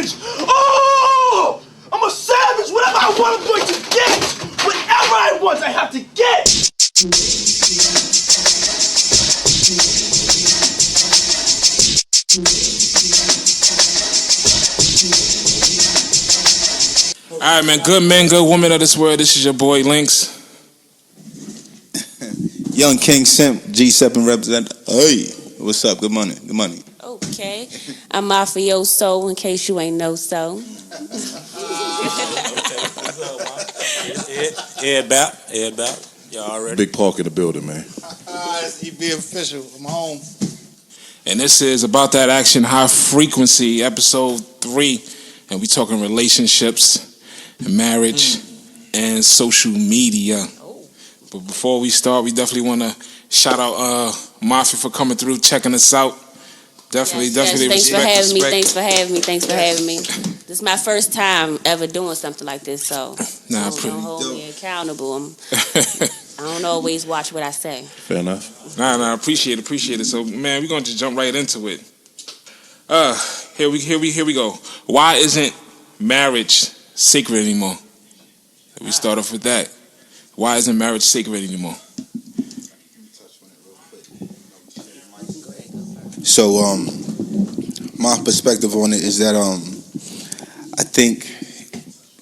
savage! Oh! I'm a savage! Whatever I want, I'm going to get! Whatever I want, I have to get! Alright, man. Good men, good women of this world. This is your boy Lynx. Young King Simp, G7 representative. Hey, what's up? Good money. Good money. Okay. I'm Mafioso, in case you ain't know so. Ed Bap. Y'all already. Big Park in the building, man. He be official. I'm home. And this is About That Action High Frequency, episode 3. And we talking relationships and marriage and social media. But before we start, we definitely want to shout out Mafia for coming through, checking us out. Definitely Thanks for having me. Thanks for having me. Yes. This is my first time ever doing something like this, so don't hold me accountable. I don't always watch what I say. Fair enough. Nah, appreciate it. So, man, we're going to jump right into it. Here we go. Why isn't marriage sacred anymore? We start off with that. Why isn't marriage sacred anymore? So, my perspective on it is that I think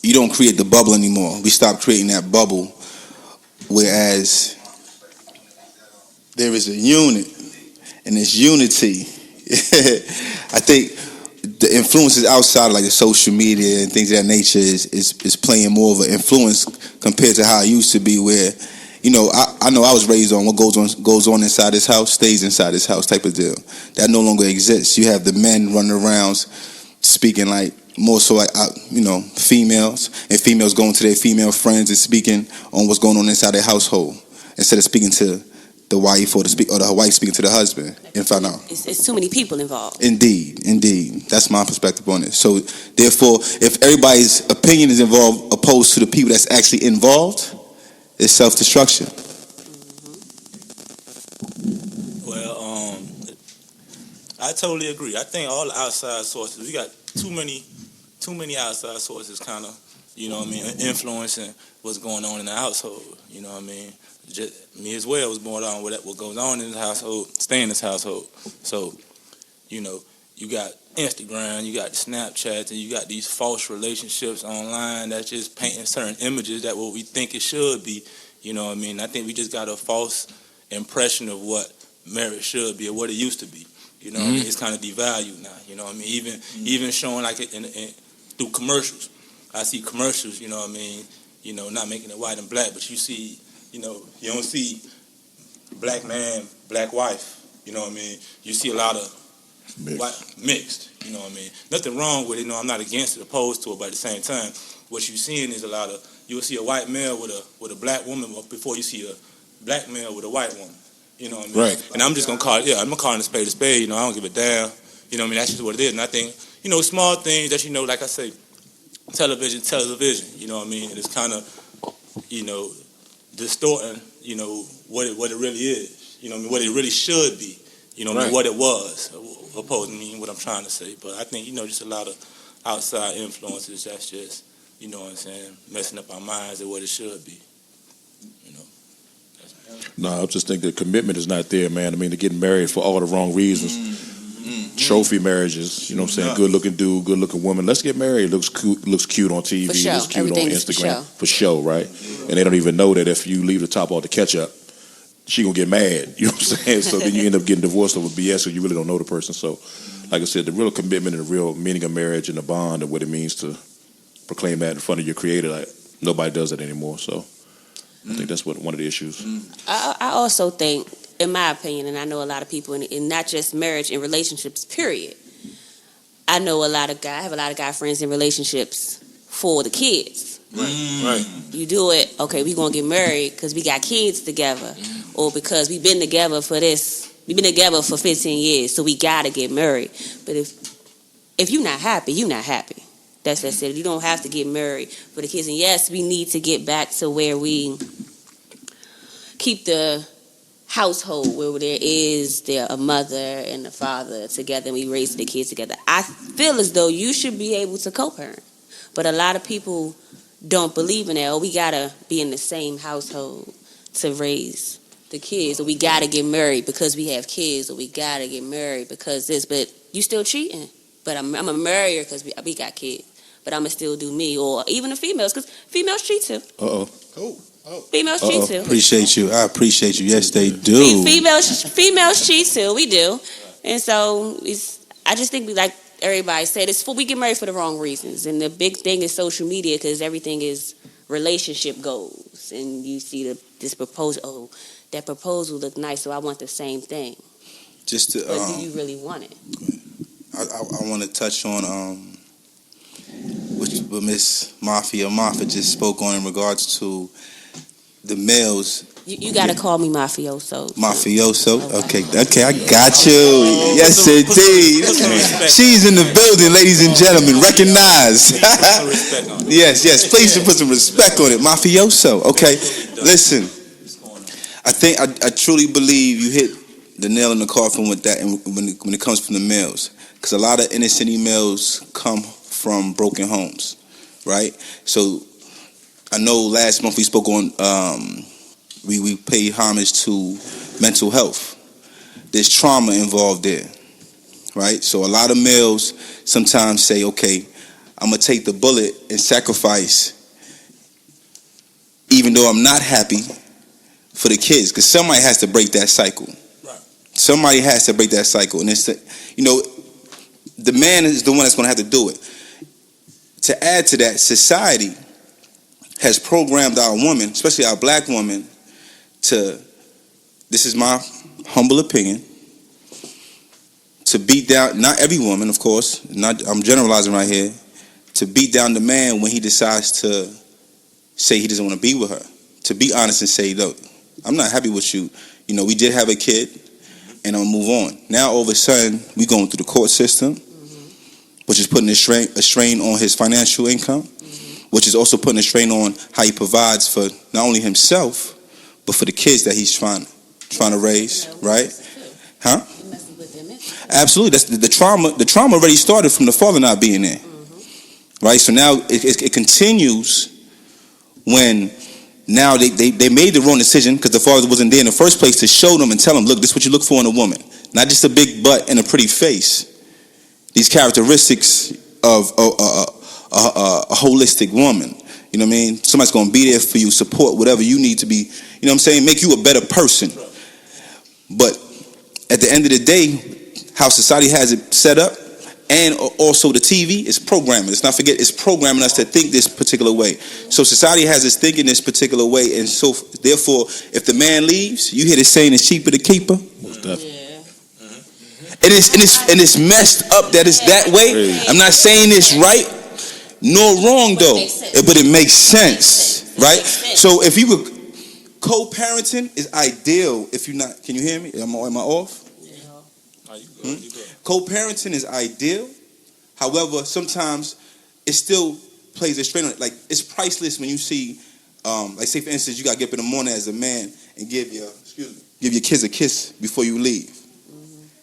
you don't create the bubble anymore. We stopped creating that bubble, whereas there is a unit, and this unity. I think the influences outside, like the social media and things of that nature, is playing more of an influence compared to how it used to be, where, you know, I know I was raised on what goes on inside this house stays inside this house type of deal. That no longer exists. You have the men running around speaking like more so like females, and females going to their female friends and speaking on what's going on inside their household instead of speaking to the wife or the wife speaking to the husband and find out. It's too many people involved. Indeed. That's my perspective on it. So therefore, if everybody's opinion is involved opposed to the people that's actually involved, it's self-destruction. Well, I totally agree. I think all the outside sources, we got too many outside sources kind of, influencing what's going on in the household. You know what I mean? Just, me as well was born on what goes on in the household, stay in this household. So, you got Instagram, you got Snapchat, and you got these false relationships online that's just painting certain images that what we think it should be. You know what I mean? I think we just got a false impression of what marriage should be or what it used to be. You know what I mean? It's kind of devalued now. You know what I mean? Even showing like it in through commercials. I see commercials, you know what I mean? Not making it white and black, but you see, you don't see black man, black wife. You know what I mean? You see a lot of mixed. You know what I mean? Nothing wrong with it. I'm not against it, opposed to it, but at the same time, what you're seeing is you'll see a white male with a black woman before you see a black male with a white woman. You know what I mean? Right. And I'm just gonna call it. Yeah, I'm gonna call it a spade a spade. I don't give a damn. You know what I mean? That's just what it is. And I think small things that like I say, television. You know what I mean? And it's kind of distorting. What it really is. You know what I mean? What it really should be. You know what I mean? What it was. Opposed to what I'm trying to say. But I think just a lot of outside influences. That's just what I'm saying, messing up our minds at what it should be. No, I just think the commitment is not there, man. I mean, they're getting married for all the wrong reasons. Trophy marriages, you know what I'm saying? Good looking dude, good looking woman. Let's get married. Looks cute on TV. For show. Looks cute Everything on is Instagram. For show, right? And they don't even know that if you leave the top off the ketchup, she gonna get mad. You know what I'm saying? So then you end up getting divorced over BS, so you really don't know the person. So, like I said, the real commitment and the real meaning of marriage and the bond and what it means to proclaim that in front of your creator, like, nobody does that anymore. So I think that's one of the issues. I also think, in my opinion, and I know a lot of people in not just marriage, in relationships, period. I have a lot of guy friends in relationships for the kids. Right. You do it, okay, we gonna get married because we got kids together, or because we've been together for 15 years, so we gotta get married. But if you're not happy, you're not happy. That's it. You don't have to get married for the kids. And yes, we need to get back to where we keep the household where there a mother and a father together and we raise the kids together. I feel as though you should be able to co-parent. But a lot of people don't believe in that. Oh, we gotta be in the same household to raise the kids, or we gotta get married because we have kids, or we gotta get married because this. But you still cheating. But I'm a marrier because we got kids. But I'ma still do me, or even the females, because females cheat too. Females cheat too. Appreciate you. I appreciate you. Yes, they do. Females cheat too. We do, and so I just think like everybody said, we get married for the wrong reasons, and the big thing is social media because everything is relationship goals, and you see this proposal. Oh, that proposal looked nice, so I want the same thing. Just to, but do you really want it? I want to touch on what Miss Mafia just spoke on in regards to the males. You got to call me mafioso. Mafioso? Okay, I got you. Yes, indeed. She's in the building, ladies and gentlemen. Recognize. Yes. Please put some respect on it. Mafioso. Okay, listen. I truly believe you hit the nail in the coffin with that, and when it comes from the males, because a lot of inner city males come from broken homes, right? So I know last month we spoke on. We pay homage to mental health. There's trauma involved there, right? So a lot of males sometimes say, okay, I'm going to take the bullet and sacrifice even though I'm not happy for the kids, because somebody has to break that cycle. Right. Somebody has to break that cycle. And it's, the man is the one that's going to have to do it. To add to that, society has programmed our woman, especially our black woman, this is my humble opinion, to beat down, not every woman, of course, I'm generalizing right here, to beat down the man when he decides to say he doesn't want to be with her. To be honest and say, look, I'm not happy with you. We did have a kid, and I'll move on. Now, all of a sudden, we're going through the court system, which is putting a strain on his financial income, which is also putting a strain on how he provides for not only himself, but for the kids that he's trying to raise, right? Huh? Absolutely. That's the trauma. The trauma already started from the father not being there, right? So now it continues when now they made the wrong decision because the father wasn't there in the first place to show them and tell them, look, this is what you look for in a woman, not just a big butt and a pretty face. These characteristics of a holistic woman. You know what I mean? Somebody's going to be there for you, support whatever you need to be, you know what I'm saying? Make you a better person. But at the end of the day, how society has it set up, and also the TV is programming. Let's not forget, it's programming us to think this particular way. So society has us thinking this particular way, and so therefore, if the man leaves, you hear the saying, it's cheaper to keep her. And it's messed up that it's that way. I'm not saying it's right nor wrong though, but it makes sense, right? So if you were co-parenting is ideal. If you're not, can you hear me? Am I off? Yeah. Co-parenting is ideal. However, sometimes it still plays a strain on it. Like, it's priceless when you see, like, say for instance, you got to get up in the morning as a man and give your kids a kiss before you leave.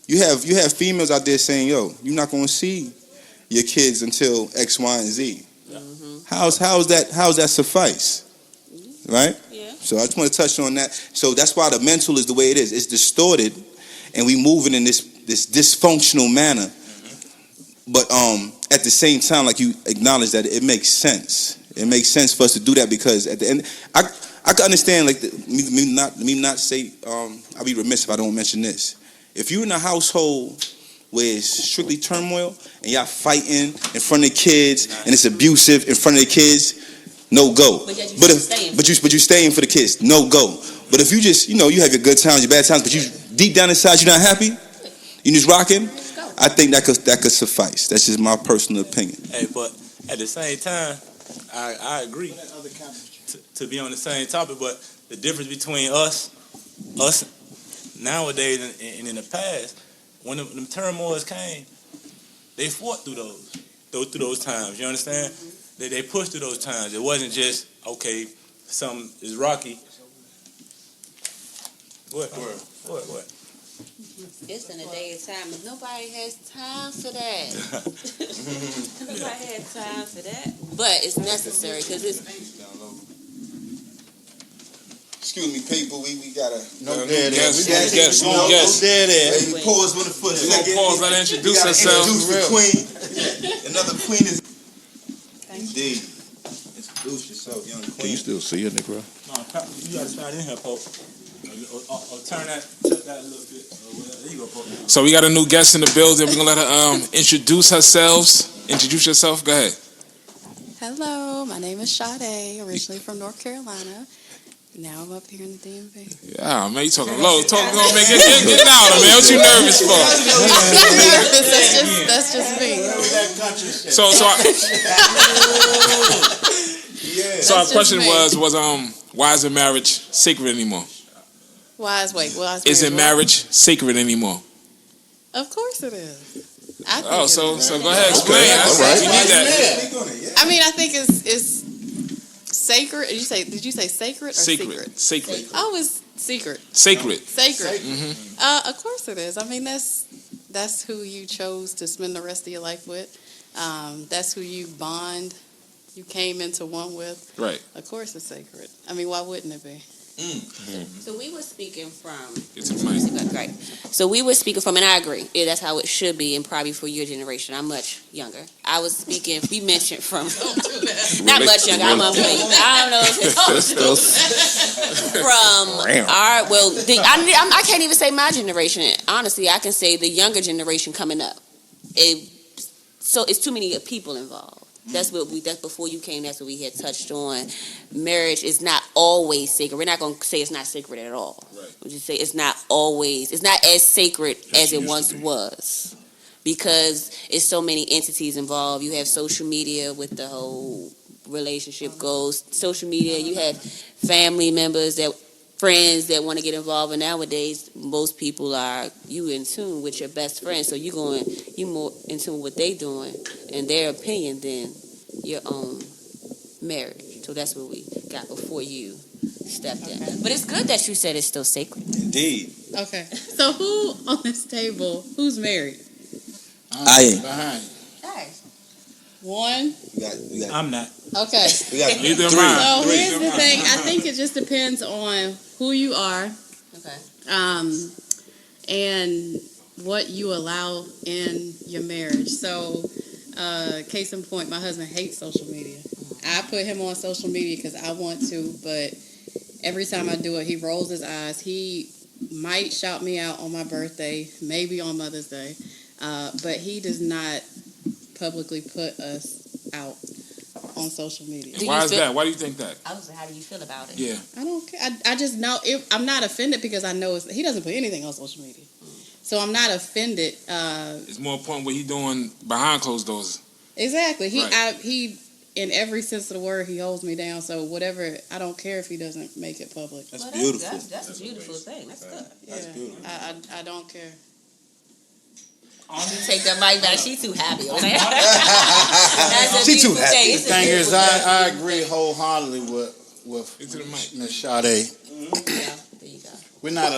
You have females out there saying, yo, you're not going to see your kids until X, Y, and Z. How's that suffice? Right? Yeah. So I just want to touch on that. So that's why the mental is the way it is. It's distorted, and we moving in this dysfunctional manner. But at the same time, like you acknowledge that it makes sense. It makes sense for us to do that because at the end, I can understand like me not say. I'll be remiss if I don't mention this. If you're in a household where it's strictly turmoil and y'all fighting in front of the kids and it's abusive in front of the kids, no go. But you staying for the kids, no go. But if you just, you have your good times, your bad times, but you deep down inside you're not happy, you just rocking, I think that could suffice. That's just my personal opinion. Hey, but at the same time, I agree to be on the same topic, but the difference between us nowadays and in the past, when the turmoils came, they fought through those times. You understand? They pushed through those times. It wasn't just, okay, something is rocky. What? It's in a day of time. If nobody has time for that, nobody has time for that. But it's necessary because it's. Excuse me, people. We gotta. No dead air. Guest, We got guest, no guest. dead air. Hey, we pause on the foot. We're gonna pause. Let her introduce We gotta herself. introduce the queen. Another queen is. Indeed. Introduce yourself, young Can queen. you still see it, Negro? No, you gotta slide in here, Pope. Or turn that a little bit. There you go, Pope. So we got a new guest in the building. We're gonna let her introduce herself. Introduce yourself. Go ahead. Hello, my name is Sade, originally from North Carolina. Now I'm up here in the DMV. Yeah, man, you talking low. Talking low, man. Get down, man. What you nervous for? That's just me. So our just question me. was why isn't marriage sacred anymore? Why is Isn't marriage sacred anymore? Of course it is. I think Oh, it so is. go ahead, explain. All right. We need that. I mean, I think it's sacred. Did you say sacred or secret? Sacred. Oh, it's secret. Sacred. Sacred. Of course it is. I mean, that's who you chose to spend the rest of your life with. That's who you came into one with. Right. Of course it's sacred. I mean, why wouldn't it be? So we were speaking from. Get to the mic. Right. So we were speaking from, and I agree. Yeah, that's how it should be, and probably for your generation. I'm much younger. I was speaking. We mentioned from. Not much younger. I'm I don't know. From our I can't even say my generation. Honestly, I can say the younger generation coming up. So it's too many people involved. That's before you came. That's what we had touched on. Marriage is not always sacred. We're not going to say it's not sacred at all. Right. We'll just say it's not as sacred as it once was, because it's so many entities involved. You have social media with the whole relationship goals. Social media. You have family members friends that want to get involved, and nowadays most people are in tune with your best friend, so you more in tune with what they doing and their opinion than your own marriage. So that's what we got before you stepped in. But it's good that you said it's still sacred. Indeed. Okay. So who on this table, who's married? I am. Behind. One. We got. I'm not. Okay. We got Neither am So I. here's the thing. I think it just depends on who you are, Okay. and what you allow in your marriage. So, case in point, my husband hates social media. I put him on social media because I want to, but every time I do it, he rolls his eyes. He might shout me out on my birthday, maybe on Mother's Day, but he does not publicly put us out on social media. Why is that? Why do you think that? I was like, how do you feel about it? Yeah. I don't care. I just know I'm not offended because I know he doesn't put anything on social media, so I'm not offended. It's more important what he doing behind closed doors. Exactly. Right. He in every sense of the word, he holds me down. So whatever, I don't care if he doesn't make it public. That's beautiful. That's a beautiful thing. That's good. That's beautiful. I don't care. You take that mic back. She too happy. Okay? That's a She too beautiful happy. thing. The It's a thing is, beautiful thing. I agree wholeheartedly with Into the mic. Ms. Sade. Yeah, there you go. We're not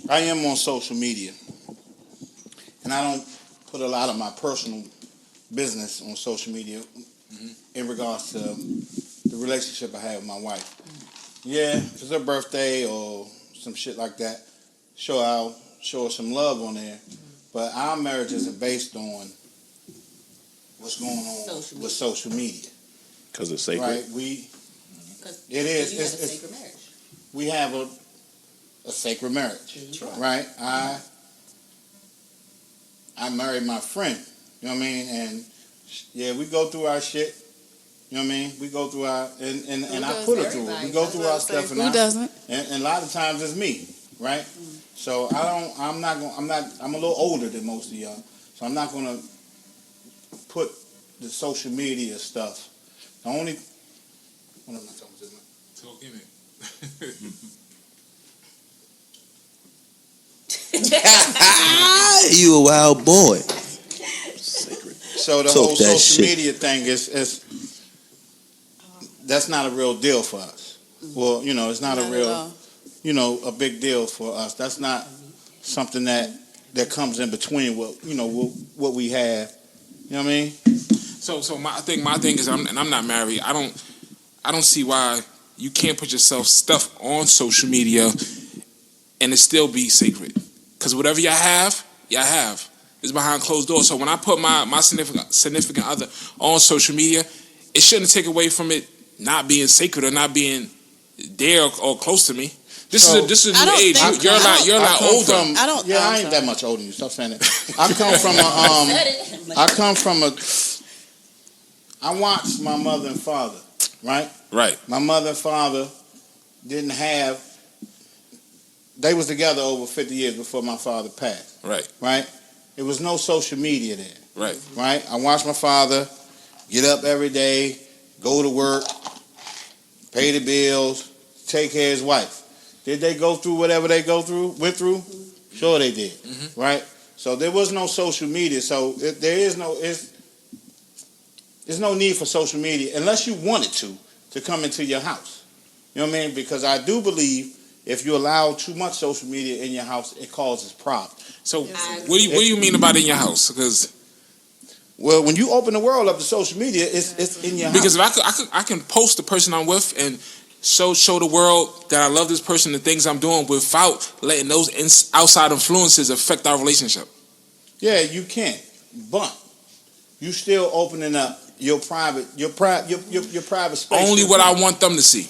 I am on social media, and I don't put a lot of my personal business on social media in regards to the relationship I have with my wife. Yeah, if it's her birthday or some shit like that, sure, I'll show her some love on there. But our marriage isn't based on what's going on with social media. Because it's sacred. Right? It is. You have a sacred marriage. We have a sacred marriage, right? I married my friend, you know what I mean? And yeah, we go through our shit, you know what I mean? We go through our, and I put her through it. We go through our stuff, Who doesn't? and a lot of times it's me, right? So I'm a little older than most of y'all, so I'm not gonna put the social media stuff. The only, what am I talking about? Talk in it. You a wild boy. So the Talk whole that social shit. media thing is that's not a real deal for us. Well, it's not a Not at real. all. a big deal for us. That's not something that comes in between what we have. You know what I mean? So my thing is, I'm not married. I don't see why you can't put yourself stuff on social media and it still be sacred. Because whatever y'all have. It's behind closed doors. So when I put my significant other on social media, it shouldn't take away from it not being sacred or not being there or close to me. This is a new age. You're a lot older. I ain't that much older than you. Stop saying that. I watched my mother and father, right? Right. My mother and father didn't have. They was together over 50 years before my father passed. Right. Right. There was no social media there. Right. Right. I watched my father get up every day, go to work, pay the bills, take care of his wife. Did they go through whatever they went through? Sure they did. Mm-hmm. Right? So there was no social media. So there's no need for social media unless you wanted to come into your house. You know what I mean? Because I do believe if you allow too much social media in your house, it causes problems. So what do you mean about in your house? Because when you open the world up to social media, it's in your house. Because if I can post the person I'm with and show the world that I love this person, the things I'm doing, without letting those outside influences affect our relationship. Yeah, you can, but you still opening up your private space. Only what I want them to see.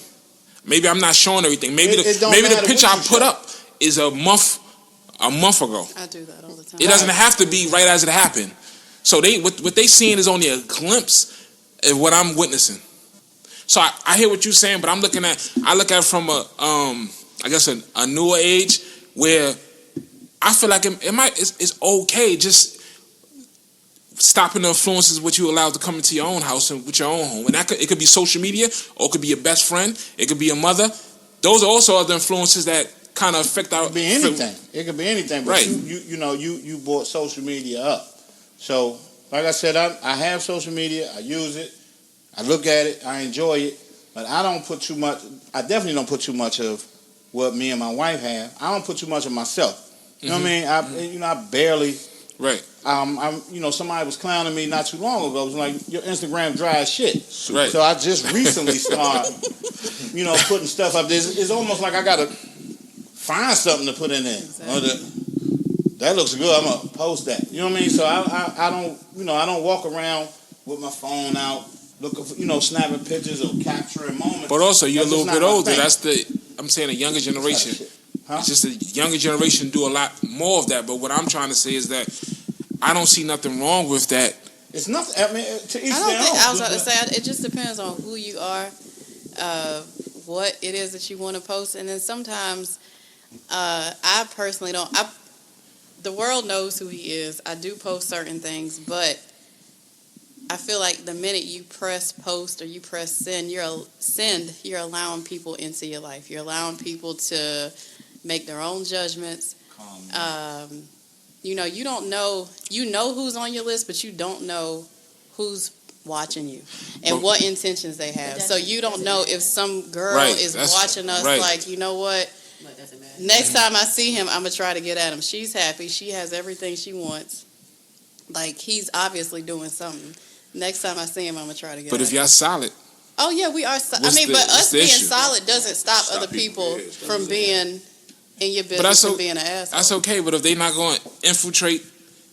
Maybe I'm not showing everything. Maybe the picture I put up is a month ago. I do that all the time. It doesn't have to be right as it happened. So what they seeing is only a glimpse of what I'm witnessing. So I hear what you're saying, but I look at it from a newer age where I feel like it's okay just stopping the influences what you allow to come into your own house and with your own home. And it could be social media, or it could be your best friend, it could be your mother. Those are also other influences that kind of affect our. It could be anything. It could be anything. But right. You brought social media up. So like I said, I have social media. I use it. I look at it. I enjoy it. But I don't put too much. I definitely don't put too much of what me and my wife have. I don't put too much of myself. You know what I mean? I barely. Right. Somebody was clowning me not too long ago. It was like, your Instagram dry as shit. Right. So I just recently started, putting stuff up there. It's almost like I gotta find something to put in there. Exactly. That looks good. I'm gonna post that. You know what I mean? So I don't walk around with my phone out looking for, snapping pictures or capturing moments. But also, you're a little bit older. Thing. I'm saying a younger generation. Huh? It's just the younger generation do a lot more of that. But what I'm trying to say is that I don't see nothing wrong with that. It's nothing. I mean, to each their own. I was about to say, it just depends on who you are, what it is that you want to post, and then sometimes I personally don't. The world knows who he is. I do post certain things, but I feel like the minute you press post or you press send, you're allowing people into your life. You're allowing people to make their own judgments. You don't know. You know who's on your list, but you don't know who's watching you and what intentions they have. So you don't know if some girl is watching us. Right. Like, you know what? Next time I see him, I'm gonna try to get at him. She's happy. She has everything she wants. Like, he's obviously doing something. Next time I see him, I'm gonna try to get. But if y'all solid. Oh yeah, we are. But us being solid doesn't stop other people from being in your business and being an asshole. That's okay, but if they not going to infiltrate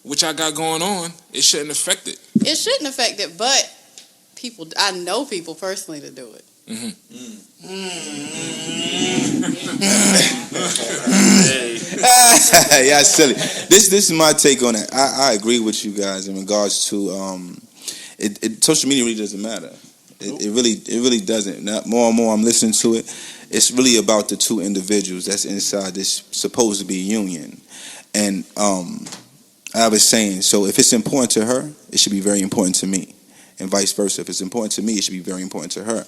what y'all got going on, it shouldn't affect it. It shouldn't affect it, but I know people personally to do it. Yeah, silly. This is my take on it. I agree with you guys in regards to social media really doesn't matter. It really doesn't. More and more I'm listening to it. It's really about the two individuals that's inside this supposed to be union. And I was saying, so if it's important to her, it should be very important to me. And vice versa. If it's important to me, it should be very important to her.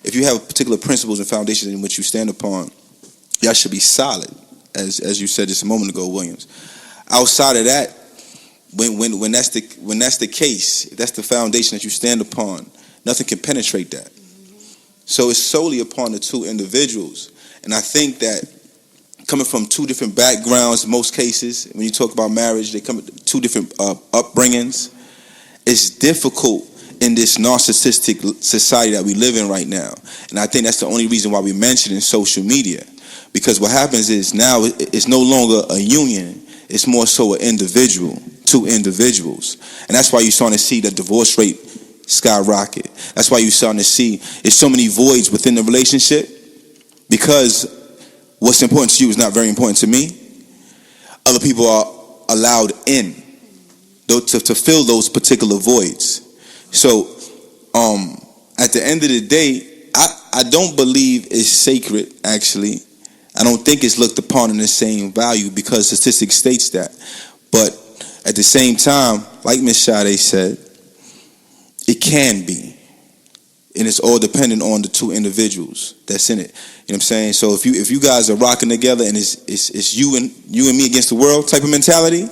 If you have particular principles and foundations in which you stand upon, y'all should be solid, as you said just a moment ago, Williams. Outside of that, when that's the case, if that's the foundation that you stand upon, nothing can penetrate that. So it's solely upon the two individuals. And I think that coming from two different backgrounds. In most cases, when you talk about marriage, they come with two different upbringings. It's difficult in this narcissistic society that we live in right now, and I think that's the only reason why we mention in social media, because what happens is now it's no longer a union; it's more so an individual, two individuals, and that's why you're starting to see the divorce rate skyrocket. That's why you're starting to see there's so many voids within the relationship, because what's important to you is not very important to me. Other people are allowed in to fill those particular voids. So at the end of the day, I don't believe it's sacred, actually. I don't think it's looked upon in the same value, because statistics states that. But at the same time, like Ms. Sade said, it can be. And it's all dependent on the two individuals that's in it. You know what I'm saying? So if you guys are rocking together and it's you and me against the world type of mentality,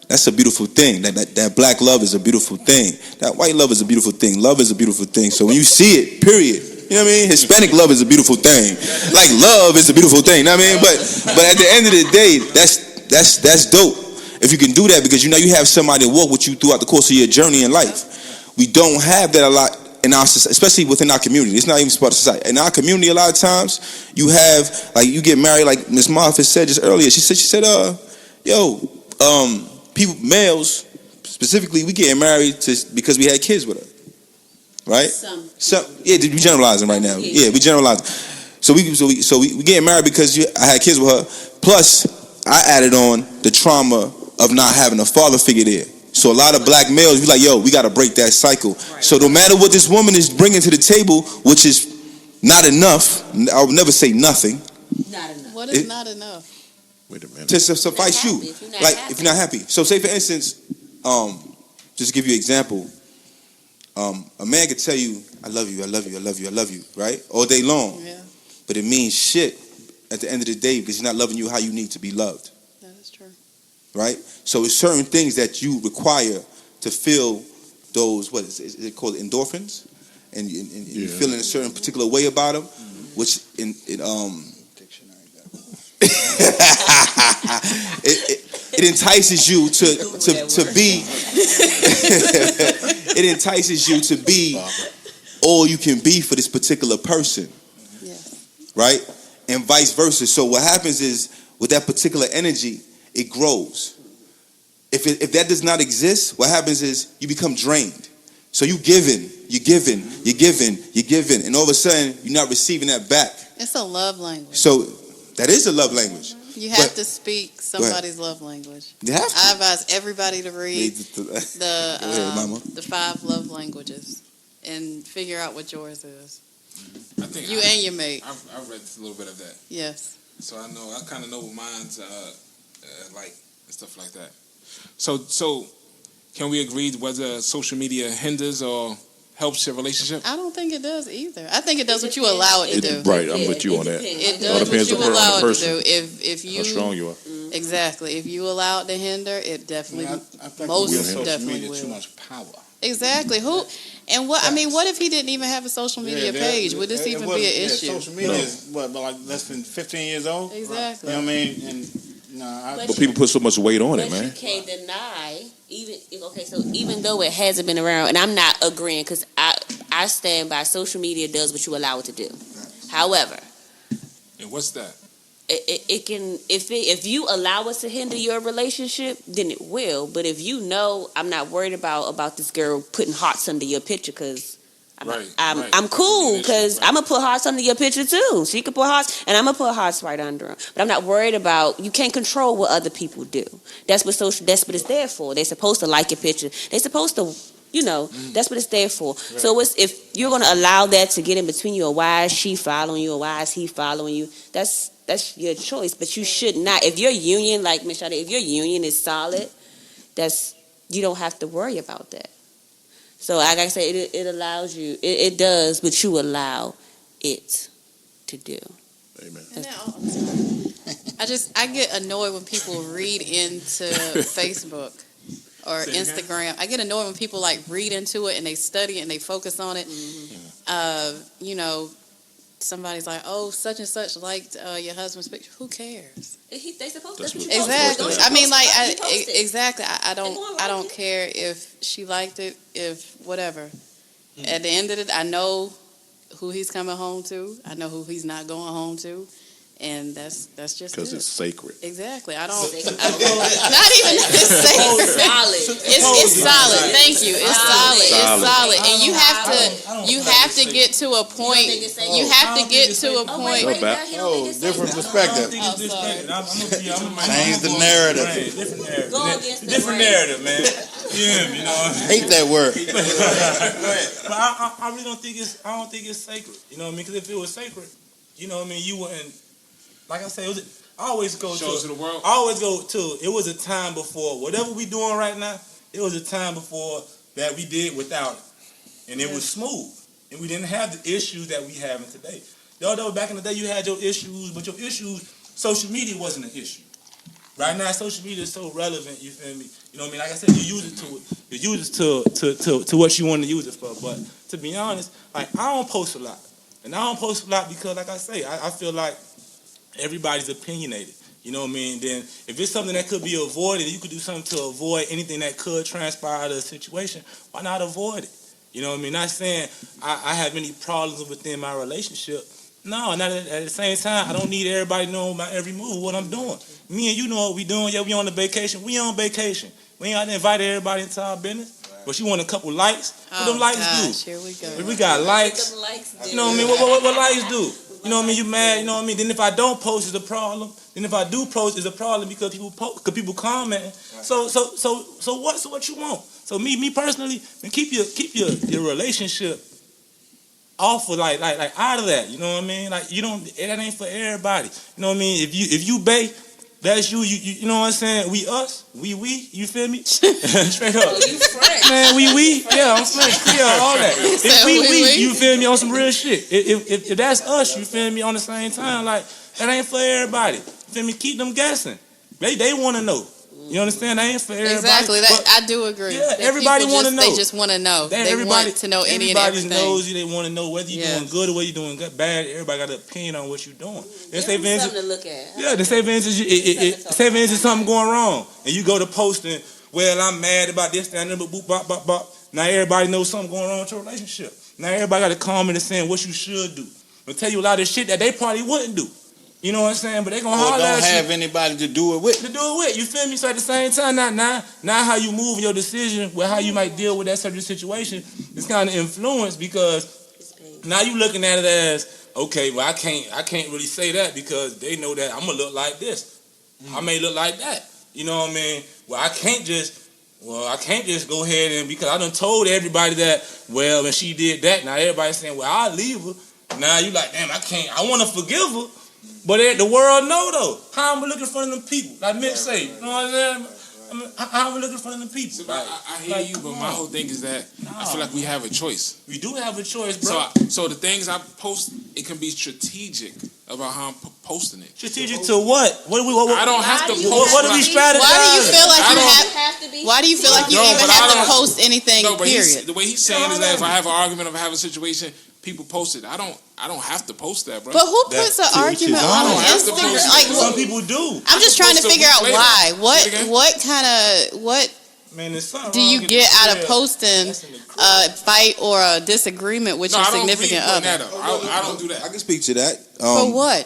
that's a beautiful thing. That black love is a beautiful thing. That white love is a beautiful thing. Love is a beautiful thing. So when you see it, period. You know what I mean? Hispanic love is a beautiful thing. Like love is a beautiful thing. You know what I mean? But at the end of the day, that's dope. If you can do that, because you have somebody to walk with you throughout the course of your journey in life. We don't have that a lot in our society, especially within our community. It's not even part of society. In our community, a lot of times you have, like, you get married, like Ms. Moffett said just earlier. She said, people, males specifically, we getting married because we had kids with her, right? Some, yeah, we generalizing right now. Yeah, we generalizing. So we getting married because I had kids with her. Plus, I added on the trauma of not having a father figure there. So a lot of black males be like, yo, we got to break that cycle. Right. So no matter what this woman is bringing to the table, which is not enough, I would never say nothing. Not enough. What is not enough? Wait a minute. To suffice you. If you're not happy. So say for instance, just to give you an example, a man could tell you, I love you, I love you, I love you, I love you, right? All day long. Yeah. But it means shit at the end of the day, because he's not loving you how you need to be loved. That is true. Right? So it's certain things that you require to feel those, what is it called, endorphins? And you feel in a certain particular way about them, which it entices you to be it entices you to be all you can be for this particular person. Yes. Right? And vice versa. So what happens is, with that particular energy, it grows. If that does not exist, what happens is you become drained. So you're giving, and all of a sudden you're not receiving that back. It's a love language. So that is a love language. You have to speak somebody's love language. You have to. I advise everybody to read the 5 love languages and figure out what yours is. I think you and your mate. I've read a little bit of that. Yes. So I kind of know what mine's like and stuff like that. So can we agree whether social media hinders or helps your relationship? I don't think it does either. I think it does what you allow it to do. Right, I'm with you on that. It does what you allow it to do. If you, how strong you are. Exactly. If you allow it to hinder, it definitely, I think most social definitely media will. too much power. Exactly. What if he didn't even have a social media page? Would this even be an issue? Social media is like less than 15 years old. Exactly. You know what I mean? And but people put so much weight on it, man. You can't deny, even though it hasn't been around, and I'm not agreeing, because I stand by social media does what you allow it to do. However, and what's that? It can, if you allow it to hinder your relationship, then it will. But if you know, I'm not worried about this girl putting hearts under your picture, because I'm cool, because I'm gonna put hearts under your picture too. She can put hearts, and I'm gonna put hearts right under them. But I'm not worried about. You can't control what other people do. That's what it's there for. They're supposed to like your picture. They're supposed to. That's what it's there for. Right. So if you're gonna allow that to get in between you, or why is she following you, or why is he following you? That's your choice. But you should not. If your union, like Ms. Sade, if your union is solid, you don't have to worry about that. So like I said, it allows you. It does what you allow it to do. Amen. I get annoyed when people read into Facebook or Instagram. I get annoyed when people read into it and they study it and they focus on it. somebody's like, oh, such and such liked your husband's picture. Who cares? They supposed That's to. what- Exactly. Don't I mean, like, exactly. I don't care if she liked it, if whatever. At the end of it, I know who he's coming home to. I know who he's not going home to, and that's just Because it. it's sacred. Exactly. Not even it's Oh, sacred. solid. It's solid. Thank you. It's solid. It's Solid. solid. And you have think to get to a point. You have to get to a point. Go back. Different perspective. Change the narrative. Different narrative. Go against the Different grain. narrative, man. Yeah, you know what I mean? Hate that word. But I really don't think it's. I don't think it's sacred. You know what I mean? Because if it was sacred, you know what I mean, you wouldn't. Like I said, it was. I always go Shows to to the world. I always go to. It was a time before whatever we doing right now. It was a time before that we did without it, and it was smooth, and we didn't have the issues that we having today. Although back in the day you had your issues, but your issues, social media wasn't an issue. Right now, social media is so relevant. You feel me? You know what I mean? Like I said, you use it to what you want to use it for. But to be honest, like I don't post a lot, and I don't post a lot because, like I say, I feel like everybody's opinionated. You know what I mean? Then if it's something that could be avoided, you could do something to avoid anything that could transpire out of a situation. Why not avoid it? You know what I mean? Not saying I have any problems within my relationship. No, not at the same time. I don't need everybody knowing my every move, what I'm doing. Me and you know what we doing. Yeah, we on a vacation. We on vacation. We ain't got to invite everybody into our business. But you want a couple likes? What them likes do? Here we go. We got likes. You know what I mean? What likes do? You know what I mean? You mad? You know what I mean? Then if I don't post, it's a problem. Then if I do post, it's a problem because people comment. So what you want? So me personally, man, keep your relationship off of like out of that. You know what I mean? Like that ain't for everybody. You know what I mean? If you bae, that's you. You know what I'm saying? We us. We. You feel me? Straight up. Oh, you French. Man, we. Yeah, I'm French. Yeah, all that. If we, you feel me, on some real shit. If that's us, you feel me, on the same time, like, that ain't for everybody. You feel me? Keep them guessing. They want to know. You understand? That ain't for everybody. Exactly. I do agree. Yeah, That everybody people want to know. They just want to know. They want to know any and everybody everything. knows you. They want to know whether you're doing good or whether you're doing bad. Everybody got an opinion on what you're doing. They say, Vince, something to look at. yeah, they say, Vince, say, Vince, is something going wrong, and you go to posting. Well, I'm mad about this, that, and that, but boop, bop, bop, bop. Now everybody knows something going on with your relationship. Now everybody got to comment and saying what you should do. They'll tell you a lot of shit that they probably wouldn't do. You know what I'm saying? But they gonna Or holler don't at have you. anybody to do it with. You feel me? So at the same time, now how you move in your decision, well, how you might deal with that certain situation, is kind of influenced because now you looking at it as, okay, well, I can't really say that because they know that I'm gonna look like this. I may look like that. You know what I mean? Well, I can't just go ahead and, because I done told everybody that, well, when she did that, now everybody's saying, well, I'll leave her. Now you like, damn, I want to forgive her. But the world know, though. How am I looking in front of them people? Like Mitch say, you know what I'm saying? I mean, how am I looking in front of them people? So, I hear you, but my whole thing is that I feel like we have a choice. We do have a choice, bro. So the things I post, it can be strategic about how I'm posting it. Strategic to what? I don't have to post. What do we strategize? Why do you feel like I you don't- have? to be. Why do you feel like you No, even but I have to don't- post anything? No, but Period. the way he's saying is that if I have an argument, if I have a situation, people post it. I don't have to post that, bro. But who puts an argument on I don't have to Instagram? post it. Like, Some people do. I'm just trying to post a figure out week why. later. Say it again. What Man, there's something do wrong you in get the out of crib. posting That's in the crib. a fight or a disagreement with No, your I don't significant agree with other? that. I don't do that. I can speak to that. For what?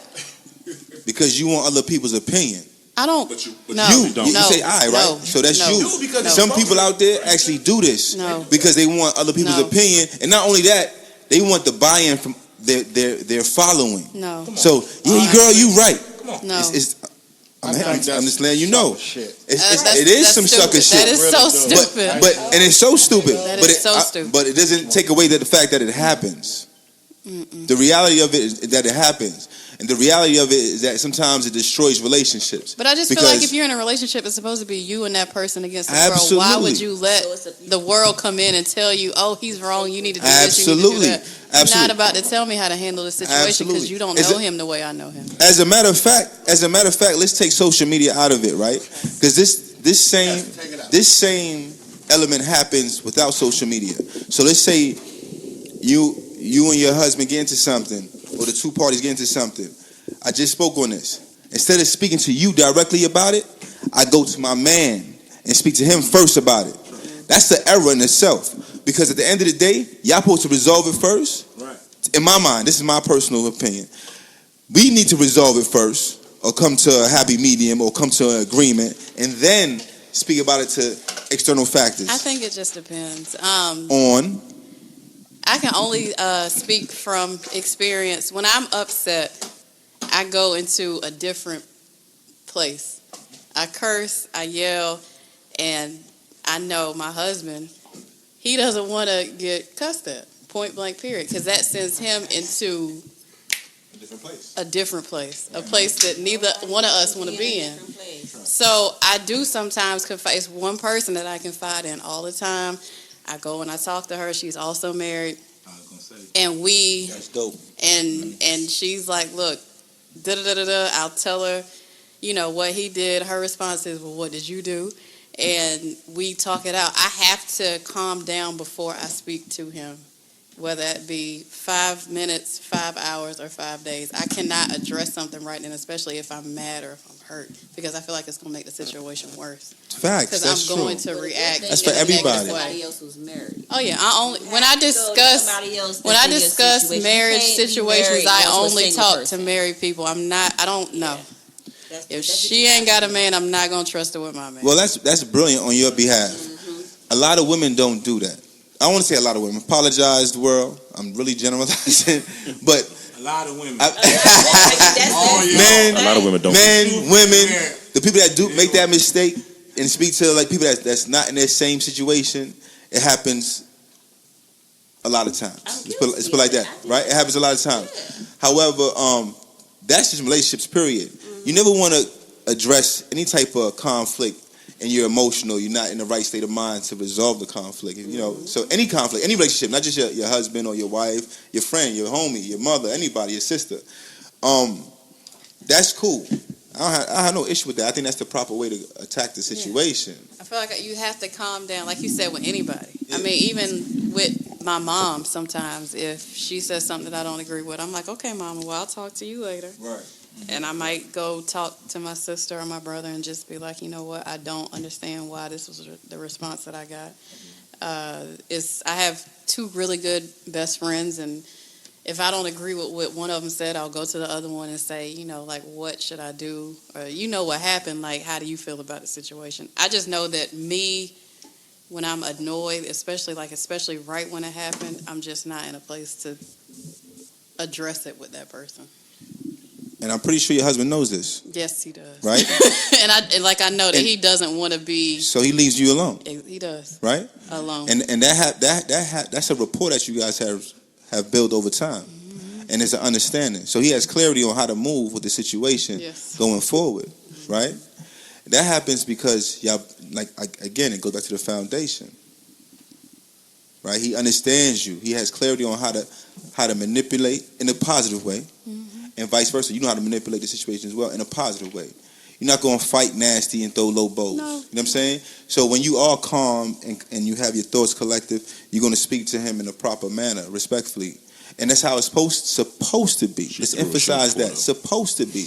Because you want other people's opinion. I don't. But you no, you no, say I, right? no, So that's no, you. because no. Some people out there actually do this No. because they want other people's No. opinion, and not only that, they want the buy-in from their following. No, So, yeah, girl, you right. no. I'm just letting you know. Shit. It is some sucker stupid. That shit. is so Really do. stupid. And it's so stupid. That but is so stupid. But it doesn't take away the fact that it happens. The reality of it is that it happens. And the reality of it is that sometimes it destroys relationships. But I just feel like Because- if you're in a relationship, it's supposed to be you and that person against the world. Why Absolutely. would you let So it's a- the world come in and tell you, oh, he's wrong, you need to do this, you need to do Absolutely. that? You're Absolutely. not about to tell me how to handle the situation because Absolutely. you don't Is know it- him the way I know him. As a matter of fact, let's take social media out of it, right? Because this same element happens without social media. So let's say you and your husband get into something, or the two parties get into something, I just spoke on this. Instead of speaking to you directly about it, I go to my man and speak to him first about it. That's the error in itself. Because at the end of the day, y'all supposed to resolve it first. Right. In my mind, this is my personal opinion. We need to resolve it first, or come to a happy medium, or come to an agreement, and then speak about it to external factors. I think it just depends. On I can only speak from experience. When I'm upset, I go into a different place. I curse, I yell, and I know my husband, he doesn't want to get cussed at, point blank period, because that sends him into a different place, a place that neither one of us want to be in. So I do sometimes confide. It's one person that I confide in all the time. I go and I talk to her. She's also married, and that's dope. and she's like, look, da da da da da. I'll tell her, what he did. Her response is, well, what did you do? And we talk it out. I have to calm down before I speak to him, whether it be 5 minutes, 5 hours, or 5 days. I cannot address something right then, especially if I'm mad or if I'm hurt, because I feel like it's going to make the situation worse. Facts. Because That's I'm going true. to react. That's for everybody. Somebody else who's married. Oh yeah, when I discuss marriage situations, I only talk to married people. I don't know. If she ain't got a man, I'm not gonna trust her with my man. Well, that's brilliant on your behalf. A lot of women don't do that. I don't want to say a lot of women. Apologize, the world. I'm really generalizing, but A lot of women. men, A lot of women don't. men, women, the people that do make that mistake and speak to like people that's not in their same situation, it happens a lot of times. Let's put it like that, right? It happens a lot of times. However, that's just relationships, period. You never want to address any type of conflict and you're emotional, you're not in the right state of mind to resolve the conflict. So any conflict, any relationship, not just your husband or your wife, your friend, your homie, your mother, anybody, your sister. That's cool. I have no issue with that. I think that's the proper way to attack the situation. I feel like you have to calm down, like you said, with anybody. I mean, even with my mom, sometimes if she says something that I don't agree with, I'm like, okay, Mama, well, I'll talk to you later. Right. And I might go talk to my sister or my brother and just be like, you know what, I don't understand why this was the response that I got. I have two really good best friends, and if I don't agree with what one of them said, I'll go to the other one and say, like, what should I do? Or, what happened? Like, how do you feel about the situation? I just know that me, when I'm annoyed, especially right when it happened, I'm just not in a place to address it with that person. And I'm pretty sure your husband knows this. Yes, he does. Right? and I know that he doesn't want to be. So he leaves you alone. He does. Right? Alone. And that's a rapport that you guys have built over time. Mm-hmm. And it's an understanding. So he has clarity on how to move with the situation going forward. Right? That happens because y'all, again, it goes back to the foundation. Right? He understands you. He has clarity on how to manipulate in a positive way. Mm-hmm. And vice versa. You know how to manipulate the situation as well in a positive way. You're not going to fight nasty and throw low blows. No. You know what I'm saying? So when you are calm and you have your thoughts collective, you're going to speak to him in a proper manner, respectfully. And that's how it's supposed to be. Let's emphasize that. Supposed to be.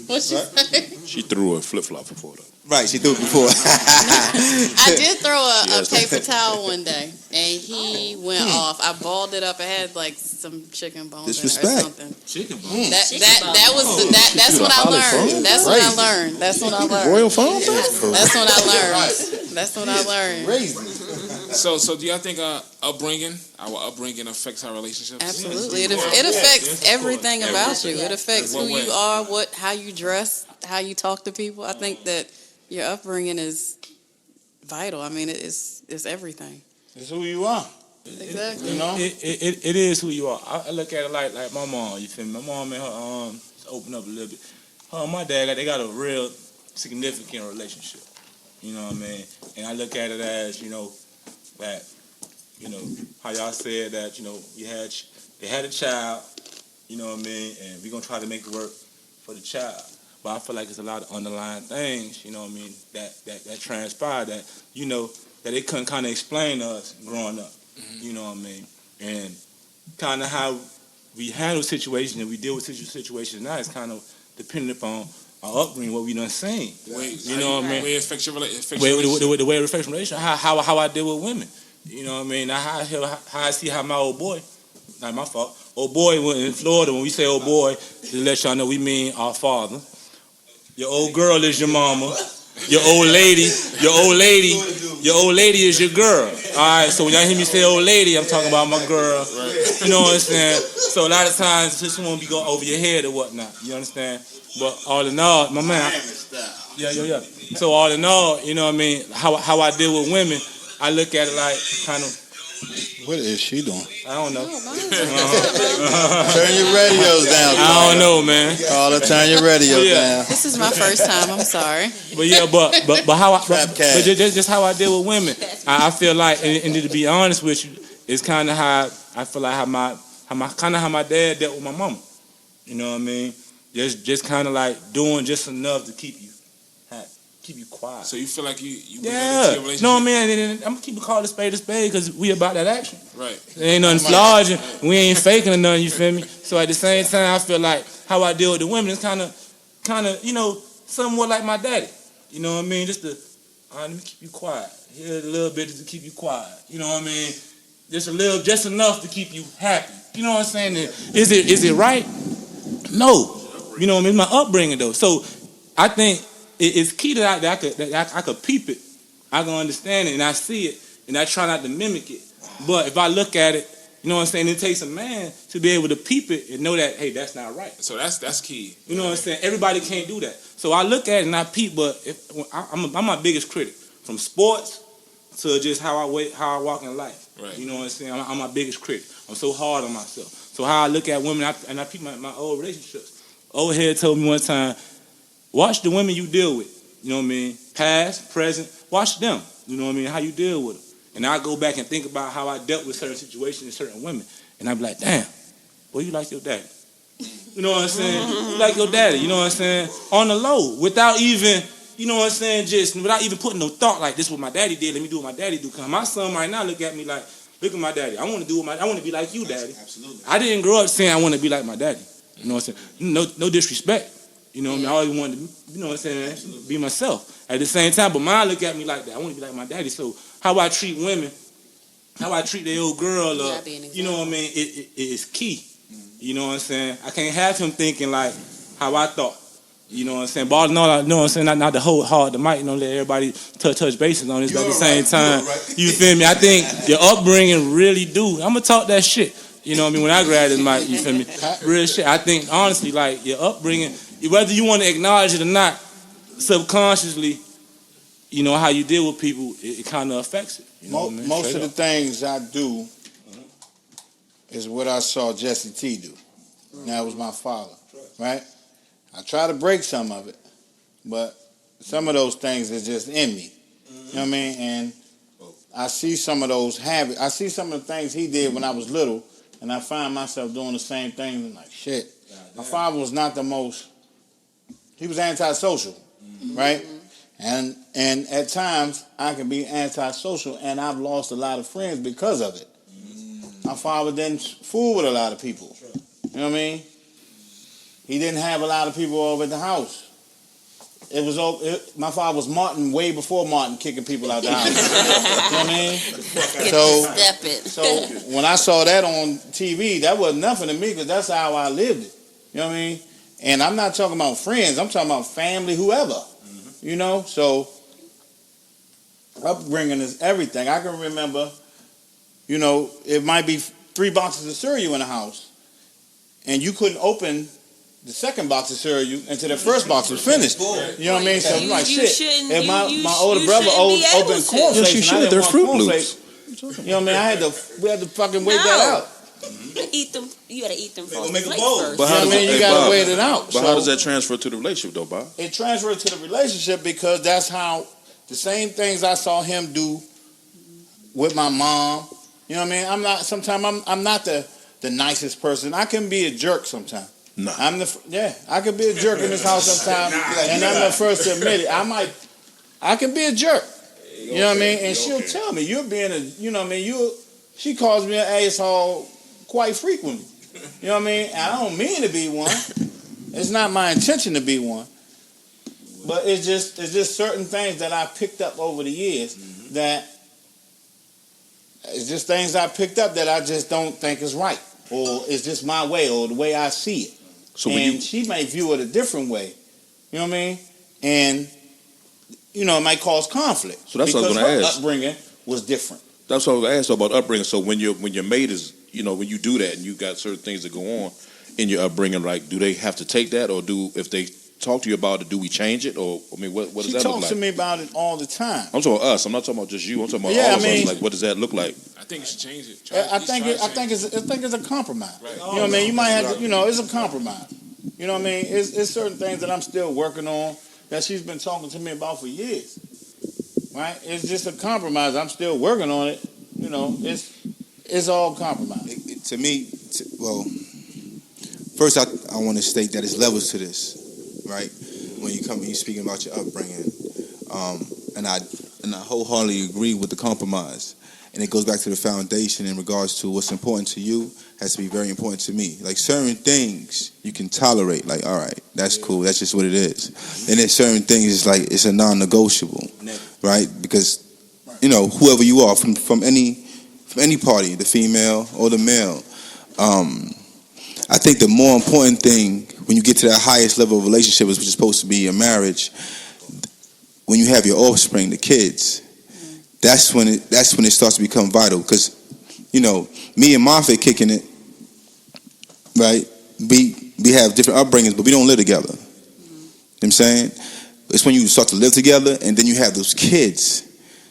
What'd she say? She threw a flip-flop before, though. Right, she threw it before. I did throw a paper towel one day, and he went off. I balled it up. It had some chicken bones Disrespect. in it or something. Chicken bones. That's what I learned. That's what I learned. Royal Farm? That's what I learned. That's what I learned. So do y'all think our upbringing affects our relationships? Absolutely. It affects everything about you. It affects who you are, how you dress, how you talk to people. I think that your upbringing is vital. I mean, it's everything. It's who you are. Exactly. It is who you are. I look at it like my mom. You feel me? My mom and her open up a little bit. Her and my dad, they got a real significant relationship. You know what I mean? And I look at it as, that, how y'all said that, they had a child, you know what I mean, and we're going to try to make it work for the child. But I feel like there's a lot of underlying things, you know what I mean, that transpired that, that they couldn't kind of explain to us growing up, you know what I mean, and kind of how we handle situations and we deal with situations now is kind of dependent upon our upbringing, what we done seen. You know what I mean? The way it affects your relationship. The way it affects relationship, how I deal with women. You know what I mean? How I see how my old boy, not my fault, old boy in Florida, when we say old boy, to let y'all know we mean our father. Your old girl is your mama. Your old lady is your girl. Alright, so when y'all hear me say old lady, I'm talking about my girl. You know what I'm saying? So a lot of times this won't be going over your head or whatnot. You understand? But all in all, my man. Yeah. So all in all, you know what I mean, how I deal with women, I look at it like kind of. What is she doing? I don't know. Turn your radios down. I don't know, man. Carla, turn your radios down. This is my first time. I'm sorry. But yeah, but how I just how I deal with women. I feel like, and to be honest with you, it's kind of how I feel like how my dad dealt with my mama. You know what I mean? Just kind of like doing just enough to keep you quiet. So you feel like you bring Yeah. that into your relationship? No, man, I'm going to keep it called a spade because we about that action. Right. There ain't nothing flogging. We ain't faking or nothing, you feel me? So at the same time, I feel like how I deal with the women is kind of, you know, somewhat like my daddy. You know what I mean? Just to, let me keep you quiet. Here a little bit to keep you quiet. You know what I mean? Just enough to keep you happy. You know what I'm saying? Is it right? No. You know what I mean? It's my upbringing though. So I think it's key that I could peep it. I can understand it and I see it and I try not to mimic it. But if I look at it, you know what I'm saying, it takes a man to be able to peep it and know that, hey, that's not right. So that's key. You know what I'm saying? Everybody can't do that. So I look at it and I peep, but I'm my biggest critic. From sports to just how I walk in life. Right. You know what I'm saying? I'm my biggest critic. I'm so hard on myself. So how I look at women, and I peep my old relationships. Old head told me one time, watch the women you deal with. You know what I mean? Past, present, watch them. You know what I mean? How you deal with them. And I go back and think about how I dealt with certain situations and certain women. And I be like, damn, boy, you like your daddy. You know what I'm saying? You like your daddy, you know what I'm saying? On the low, without even, you know what I'm saying, just without even putting no thought like this is what my daddy did, let me do what my daddy do. Cause my son right now look at me like, look at my daddy. I want to be like you, daddy. Absolutely. I didn't grow up saying I want to be like my daddy. You know what I'm saying? No disrespect. You know what I mean? I always wanted to, you know what I'm saying, be myself. At the same time, but mine look at me like that. I want to be like my daddy. So how I treat women, how I treat the old girl, you know what I mean, it is key. You know what I'm saying? I can't have him thinking like how I thought. You know what I'm saying? But all in all, you know what I'm saying? Not to hold hard the mic, you know, let everybody touch bases on this. But at the same time, you feel me? I think your upbringing really do. I'm going to talk that shit. You know what I mean? When I grab this mic, you feel me? Real shit. I think, honestly, like, your upbringing, whether you want to acknowledge it or not, subconsciously, you know, how you deal with people, it kind of affects it. You know what I mean? Most of the things I do is what I saw Jesse T do. That was my father, right? I try to break some of it, but some of those things is just in me. You know what I mean? And I see some of those habits. I see some of the things he did when I was little, and I find myself doing the same thing. And like, shit. My father was not the most. He was antisocial, right? And at times I can be antisocial, and I've lost a lot of friends because of it. My father didn't fool with a lot of people. You know what I mean? He didn't have a lot of people over at the house. My father was Martin way before Martin kicking people out the house. You know what I mean? So when I saw that on TV, that wasn't nothing to me because that's how I lived it. You know what I mean? And I'm not talking about friends. I'm talking about family, whoever. You know? So upbringing is everything. I can remember, you know, it might be 3 boxes of cereal in the house, and you couldn't open the second box of cereal until the first box was finished. You know what I mean? So I'm like, shit. If my older brother opened cornflakes and I didn't want cornflakes, you know what I mean? We had to fucking wait that out. You gotta eat them gonna make a flakes bowl. first. But how You know what I mean? You gotta wait it out. But how does that transfer to the relationship, though, Bob? It transferred to the relationship because that's how the same things I saw him do with my mom. You know what I mean? I'm not the nicest person. I can be a jerk sometimes. No. I can be a jerk in this house sometimes, and I'm the first to admit it. I can be a jerk. You know what I mean? And she'll tell me, you're being a, you know what I mean? She calls me an asshole quite frequently. You know what I mean? And I don't mean to be one. It's not my intention to be one. But it's just certain things that I picked up over the years that it's just things I picked up that I just don't think is right, or it's just my way, or the way I see it. So and she may view it a different way. You know what I mean? And it might cause conflict. So that's what I was because gonna her ask. upbringing was different. That's what I was going to ask about upbringing. So when your mate is, when you do that and you got certain things that go on in your upbringing, like, do they have to take that, or if they talk to you about it, do we change it, or what does that look like? She talks to me about it all the time. I'm talking about us. I'm not talking about just you. I'm talking about Yeah, all of I mean- us. Like, what does that look like? I think you should change it. I think it's a compromise. You know what I mean? You might have to, it's a compromise. You know what I mean? It's certain things that I'm still working on that she's been talking to me about for years. Right? It's just a compromise. I'm still working on it. It's all compromise. To me, first I want to state that there's levels to this, right? When you speaking about your upbringing, and I wholeheartedly agree with the compromise, and it goes back to the foundation in regards to what's important to you has to be very important to me. Like certain things you can tolerate, like all right, that's cool, that's just what it is. And then certain things is like it's a non-negotiable, right? Because whoever you are from any party, the female or the male, I think the more important thing when you get to that highest level of relationship, which is supposed to be a marriage, when you have your offspring, the kids, that's when it starts to become vital. Because me and Moffett kicking it, right? We have different upbringings, but we don't live together. You know what I'm saying? It's when you start to live together, and then you have those kids.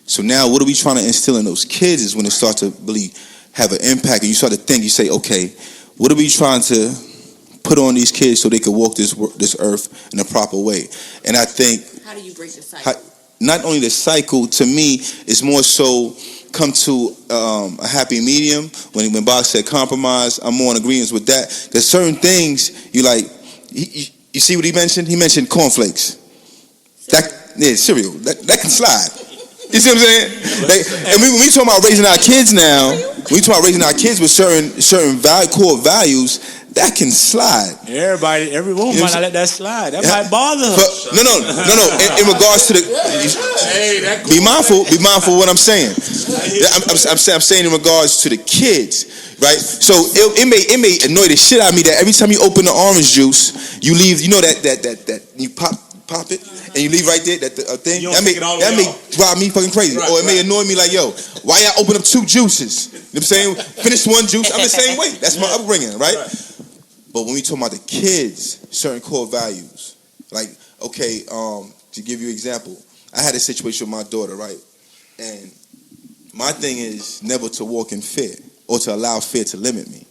So now what are we trying to instill in those kids is when it starts to really have an impact, and you start to think, you say, okay, what are we trying to put on these kids so they can walk this earth in a proper way? And I think, How do you break the cycle? not only the cycle, to me, is more so come to a happy medium. When Bob said compromise, I'm more in agreement with that. There's certain things you like. You see what he mentioned? He mentioned cornflakes. Cereal. That can slide. You see what I'm saying? And when we talk about raising our kids now, when we talk about raising our kids with certain core values, that can slide. Every woman might not let that slide. That might bother her. No. In regards to the, be mindful of what I'm saying. I'm saying in regards to the kids, right? So it may annoy the shit out of me that every time you open the orange juice, you leave. That you pop it. And you leave right there, that thing, that may drive me fucking crazy. Right, or it may annoy me like, yo, why y'all open up two juices? You know what I'm saying? Finish one juice, I'm the same way. That's my upbringing, right? But when we talk about the kids, certain core values, like, okay, to give you an example, I had a situation with my daughter, right? And my thing is never to walk in fear or to allow fear to limit me,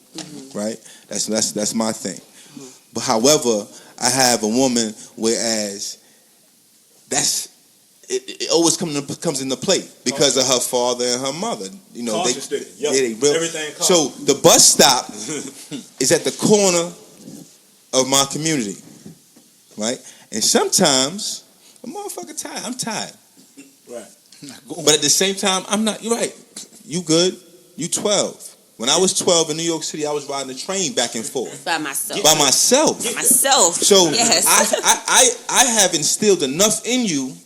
right? That's my thing. But however, I have a woman, whereas it always comes into play because of her father and her mother. They real. So the bus stop is at the corner of my community, right? And sometimes a motherfucker tired. I'm tired, right? But at the same time, I'm not. You're right. You good? You 12. When I was 12 in New York City, I was riding the train back and forth. By myself. By myself. So yes. I have instilled enough in you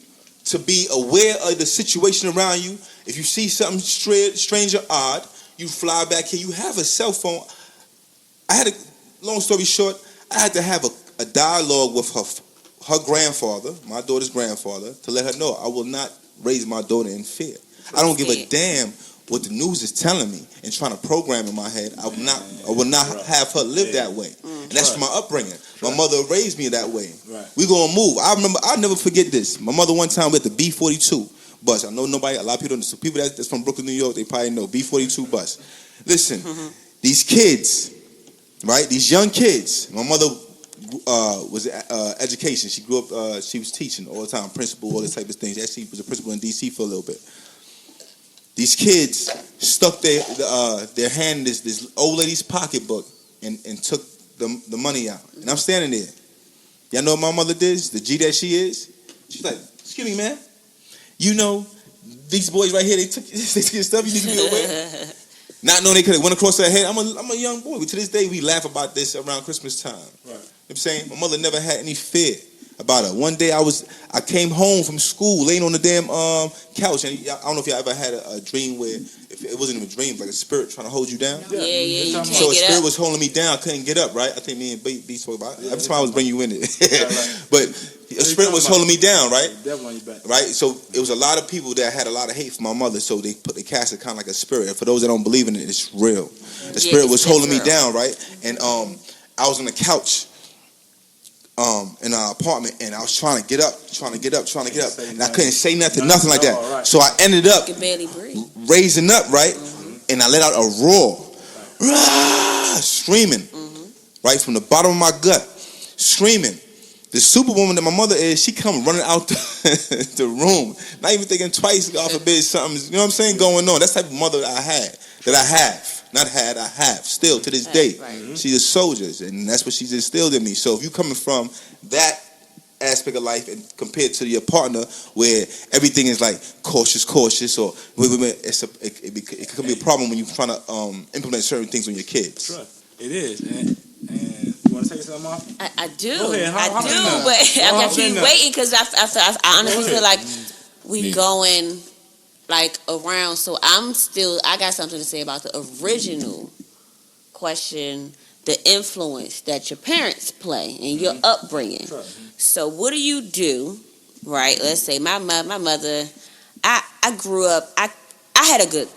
to be aware of the situation around you. If you see something strange or odd, you fly back here. You have a cell phone. Long story short, I had to have a dialogue with her grandfather, my daughter's grandfather, to let her know I will not raise my daughter in fear. I don't give a damn what the news is telling me and trying to program in my head. I will not have her live that way. And that's from my upbringing. My mother raised me that way. We gonna move. I'll never forget this. My mother one time with the B-42 bus. I know a lot of people don't. So people that's from Brooklyn, New York, they probably know B-42 bus. Listen, these kids, right? These young kids. My mother was education. She grew up. She was teaching all the time, principal, all this type of things. Actually, was a principal in D.C. for a little bit. These kids stuck their hand in this old lady's pocketbook and took the money out. And I'm standing there. Y'all know what my mother did? The G that she is? She's like, excuse me, man. You know, these boys right here, they took your stuff. You need to be aware. Not knowing they could have went across their head. I'm a young boy. To this day, we laugh about this around Christmas time. Right. You know what I'm saying? My mother never had any fear about it. One day I came home from school, laying on the damn couch, and I don't know if y'all ever had a dream where if it wasn't even a dream, like a spirit trying to hold you down. Yeah. You can't So a get spirit up. was holding me down. I couldn't get up. Right? I think me and B spoke about it. Every time I was bringing you in it, but a spirit was holding me down. Right? Devil on your back. Right? So it was a lot of people that had a lot of hate for my mother. So they cast it kind of like a spirit. And for those that don't believe in it, it's real. The spirit was holding me down. Right? And I was on the couch. In our apartment, and I was trying to get up, and I couldn't say nothing like that. Right. So I ended up barely breathe. Raising up, right, and I let out a roar, screaming, right from the bottom of my gut, screaming. The superwoman that my mother is, she come running out the room, not even thinking twice. God forbid something, you know what I'm saying, going on. That's the type of mother I have. Not had, I have. Still, to this day. Right. She's a soldier, and that's what she's instilled in me. So if you coming from that aspect of life and compared to your partner where everything is like cautious, or it can be a problem when you're trying to implement certain things on your kids. Sure. It is. And you want to take something off? I do. Go ahead. I do, but I keep waiting because I honestly feel like we going like around. So I got something to say about the original question, the influence that your parents play in your upbringing. Sure. So what do you do, right? Let's say my mother, I grew up, I had a good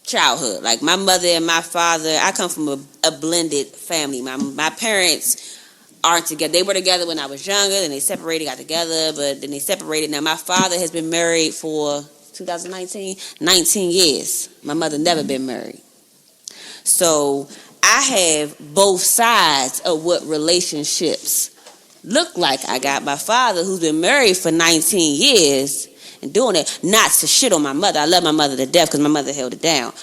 childhood. Like my mother and my father, I come from a blended family. My parents aren't together. They were together when I was younger, then they separated, got together, but then they separated. Now my father has been married for 19 years. My mother never been married. So I have both sides of what relationships look like. I got my father who's been married for 19 years and doing it. Not to shit on my mother. I love my mother to death because my mother held it down.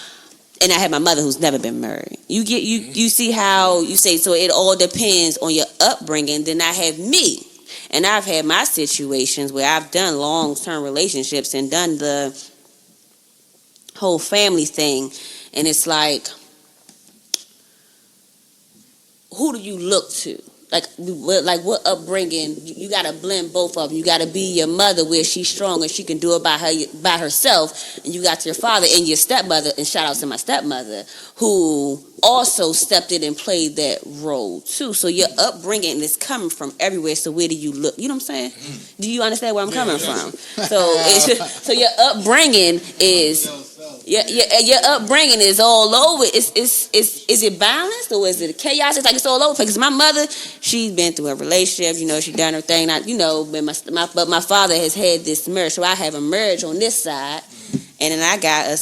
And I have my mother who's never been married. You see how you say, so it all depends on your upbringing. Then I have me. And I've had my situations where I've done long-term relationships and done the whole family thing. And it's like, who do you look to? Like what upbringing? You got to blend both of them. You got to be your mother where she's strong and she can do it by herself. And you got your father and your stepmother. And shout out to my stepmother who also stepped in and played that role too. So your upbringing is coming from everywhere. So where do you look? You know what I'm saying? Do you understand where I'm coming from? So your upbringing is. Your upbringing is all over. Is it balanced or is it chaos? It's like it's all over. Because my mother, she's been through a relationship. You know, she done her thing. But my father has had this marriage, so I have a marriage on this side, and then I got a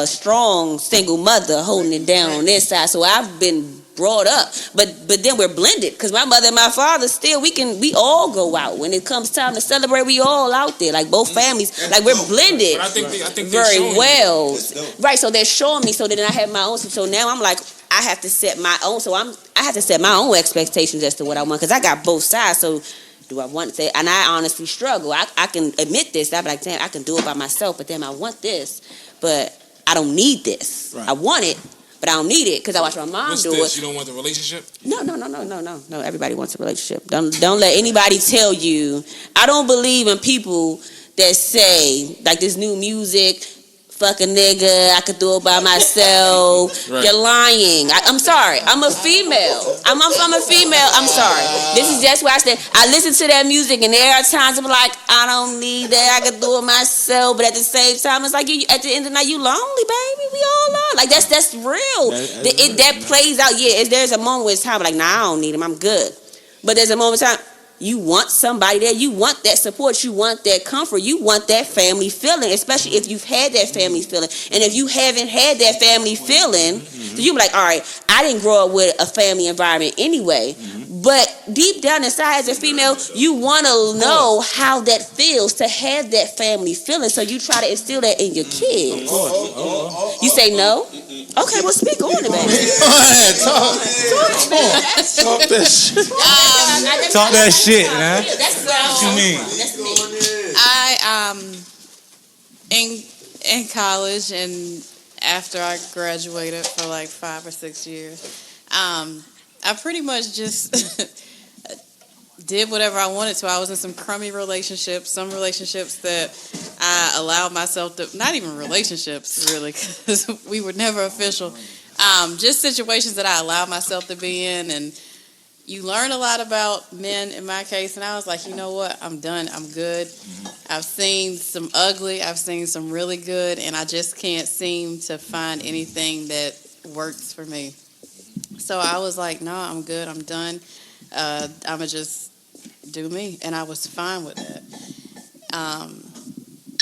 strong single mother holding it down on this side. So I've been brought up, but then we're blended because my mother and my father still we all go out when it comes time to celebrate. We all out there like both families, like we're blended. But I think very well, right? So they're showing me. So then I have my own. So now I'm like I have to set my own. So I have to set my own expectations as to what I want because I got both sides. So do I want to? And I honestly struggle. I can admit this. I'm like, damn, I can do it by myself, but then I want this, but I don't need this. Right. I want it. But I don't need it because I watch my mom do it. You don't want the relationship? No. Everybody wants a relationship. Don't let anybody tell you. I don't believe in people that say like this new music. Fuck a nigga, I could do it by myself. Right. You're lying. I'm sorry. I'm a female. I'm a female. I'm sorry. This is just why I listen to that music, and there are times I'm like, I don't need that. I could do it myself. But at the same time, it's like at the end of the night, you lonely, baby. We all are. Like that's real. That plays out. Yeah, there's a moment where it's time like, nah, I don't need him. I'm good. But there's a moment in time. You want somebody there. You want that support. You want that comfort. You want that family feeling, especially if you've had that family feeling. And if you haven't had that family feeling, so you be like, all right, I didn't grow up with a family environment anyway. But deep down inside as a female, you want to know how that feels to have that family feeling. So you try to instill that in your kids. You say no? Okay, well, speak on it, baby. Talk that shit. Talk that shit, man. That's what you mean. That's me. I in college and after I graduated for like 5 or 6 years. I pretty much just did whatever I wanted to. I was in some crummy relationships, some relationships that I allowed myself to, not even relationships really, because we were never official. Just situations that I allowed myself to be in, and you learn a lot about men in my case, and I was like, you know what, I'm done, I'm good. I've seen some ugly, I've seen some really good, and I just can't seem to find anything that works for me. So I was like, no, I'm good, I'm done. I'm going to just do me, and I was fine with that.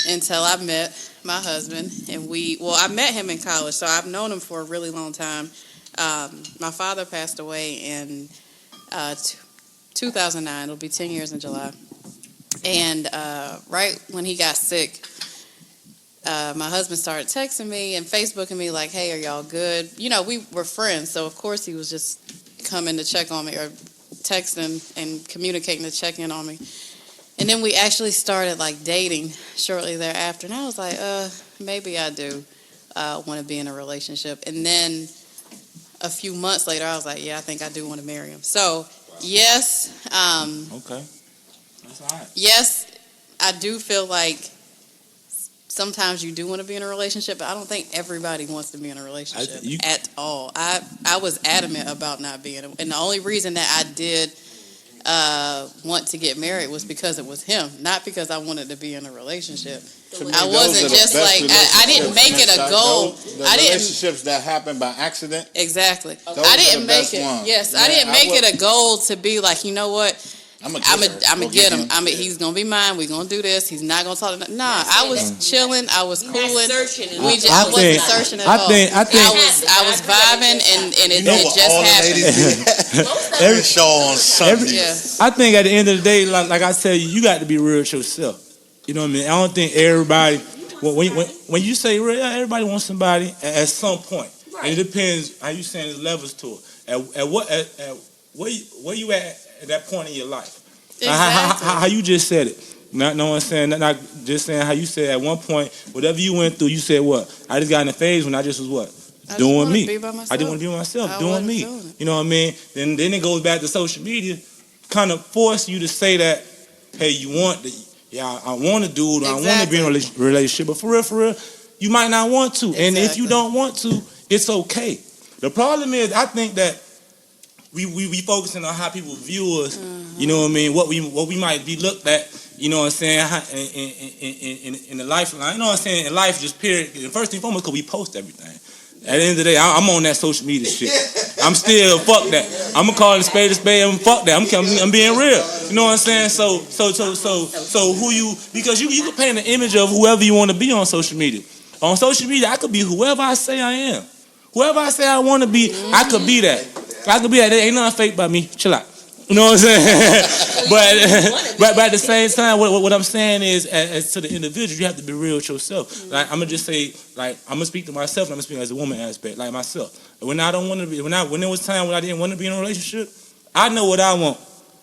Until I met my husband, and I met him in college, so I've known him for a really long time. My father passed away in 2009. It'll be 10 years in July. And right when he got sick, my husband started texting me and Facebooking me like, hey, are y'all good? You know, we were friends, so of course he was just coming to check on me or texting and communicating to check in on me. And then we actually started like dating shortly thereafter. And I was like, maybe I do want to be in a relationship. And then a few months later, I was like, yeah, I think I do want to marry him. So, yes. Okay. That's all right. Yes, I do feel like sometimes you do want to be in a relationship, but I don't think everybody wants to be in a relationship at all. I was adamant about not being. And the only reason that I did want to get married was because it was him, not because I wanted to be in a relationship. I wasn't just like, I didn't make it a goal. The relationships that happen by accident. Exactly. Those I didn't are the best make it. ones. Yes, I didn't make it a goal to be like, you know what? I'm gonna get him. He's gonna be mine. We're gonna do this. He's not gonna talk to. Nah, I was chilling. I was cooling. I wasn't searching at all. I was vibing, and it just happened. Every show on Sunday. I think at the end of the day, like I said, you got to be real with yourself. You know what I mean? I don't think everybody. When you say real, everybody wants somebody at some point. Right. And it depends how you saying there's levels to it. Where you at that point in your life? Exactly. How you just said it. Not no one saying, not just saying how you said at one point, whatever you went through, you said what? I just got in a phase when I just was what? Doing me. I didn't want to be by myself, doing me. You know what I mean? Then it goes back to social media, kind of force you to say that, hey, you want the, I want to do it, I want to be in a relationship, but for real, you might not want to. And if you don't want to, it's okay. The problem is, I think that we focusing on how people view us. You know what I mean? What we might be looked at. You know what I'm saying? In the lifeline. You know what I'm saying? In life, just period. First and foremost, because we post everything. At the end of the day, I'm on that social media shit. I'm still fuck that. I'm gonna call it a spade, and fuck that. I'm being real. You know what I'm saying? So who you? Because you can paint an image of whoever you want to be on social media. On social media, I could be whoever I say I am. Whoever I say I want to be, I could be that. I could be that. There ain't nothing fake about me. Chill out. You know what I'm saying? but at the same time, what I'm saying is, as to the individual, you have to be real with yourself. Like I'm gonna just say, like I'm gonna speak to myself, and I'm gonna speak as a woman aspect, like myself. When I don't want to be, when there was time when I didn't want to be in a relationship, I know what I want.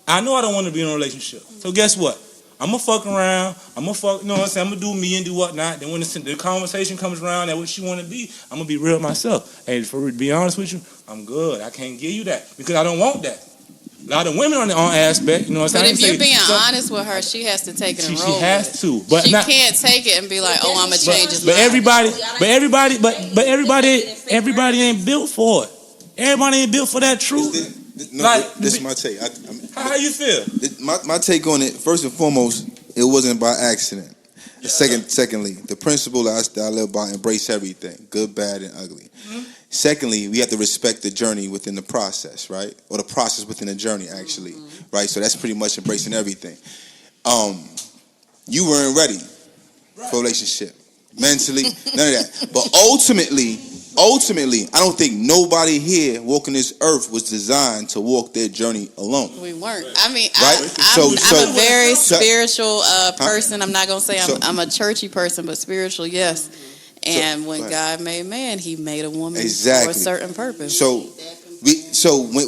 I know I don't want to be in a relationship. So guess what? I'm gonna fuck around. I'm gonna fuck. You know what I'm saying? I'm gonna do me and do whatnot. Then when the conversation comes around that what you want to be, I'm gonna be real with myself. Hey, to be honest with you, I'm good. I can't give you that because I don't want that. A lot of women on their own aspect, you know what I'm saying? But if you're being honest with her, she has to take it and roll. She has to, but she can't take it and be like, "Oh, I'm gonna change his mind." But everybody ain't built for it. Everybody ain't built for that truth. This is my take. How you feel? My take on it. First and foremost, it wasn't by accident. Secondly, the principle that I live by: embrace everything, good, bad, and ugly. Mm-hmm. Secondly, we have to respect the journey within the process, right? Or the process within the journey, actually, right? So that's pretty much embracing everything. You weren't ready for a relationship, mentally, none of that. But ultimately, I don't think nobody here walking this earth was designed to walk their journey alone. We weren't. I mean, right? I'm a very spiritual person. I'm not gonna say I'm a churchy person, but spiritual, yes. And when God made man, he made a woman for a certain purpose. So So what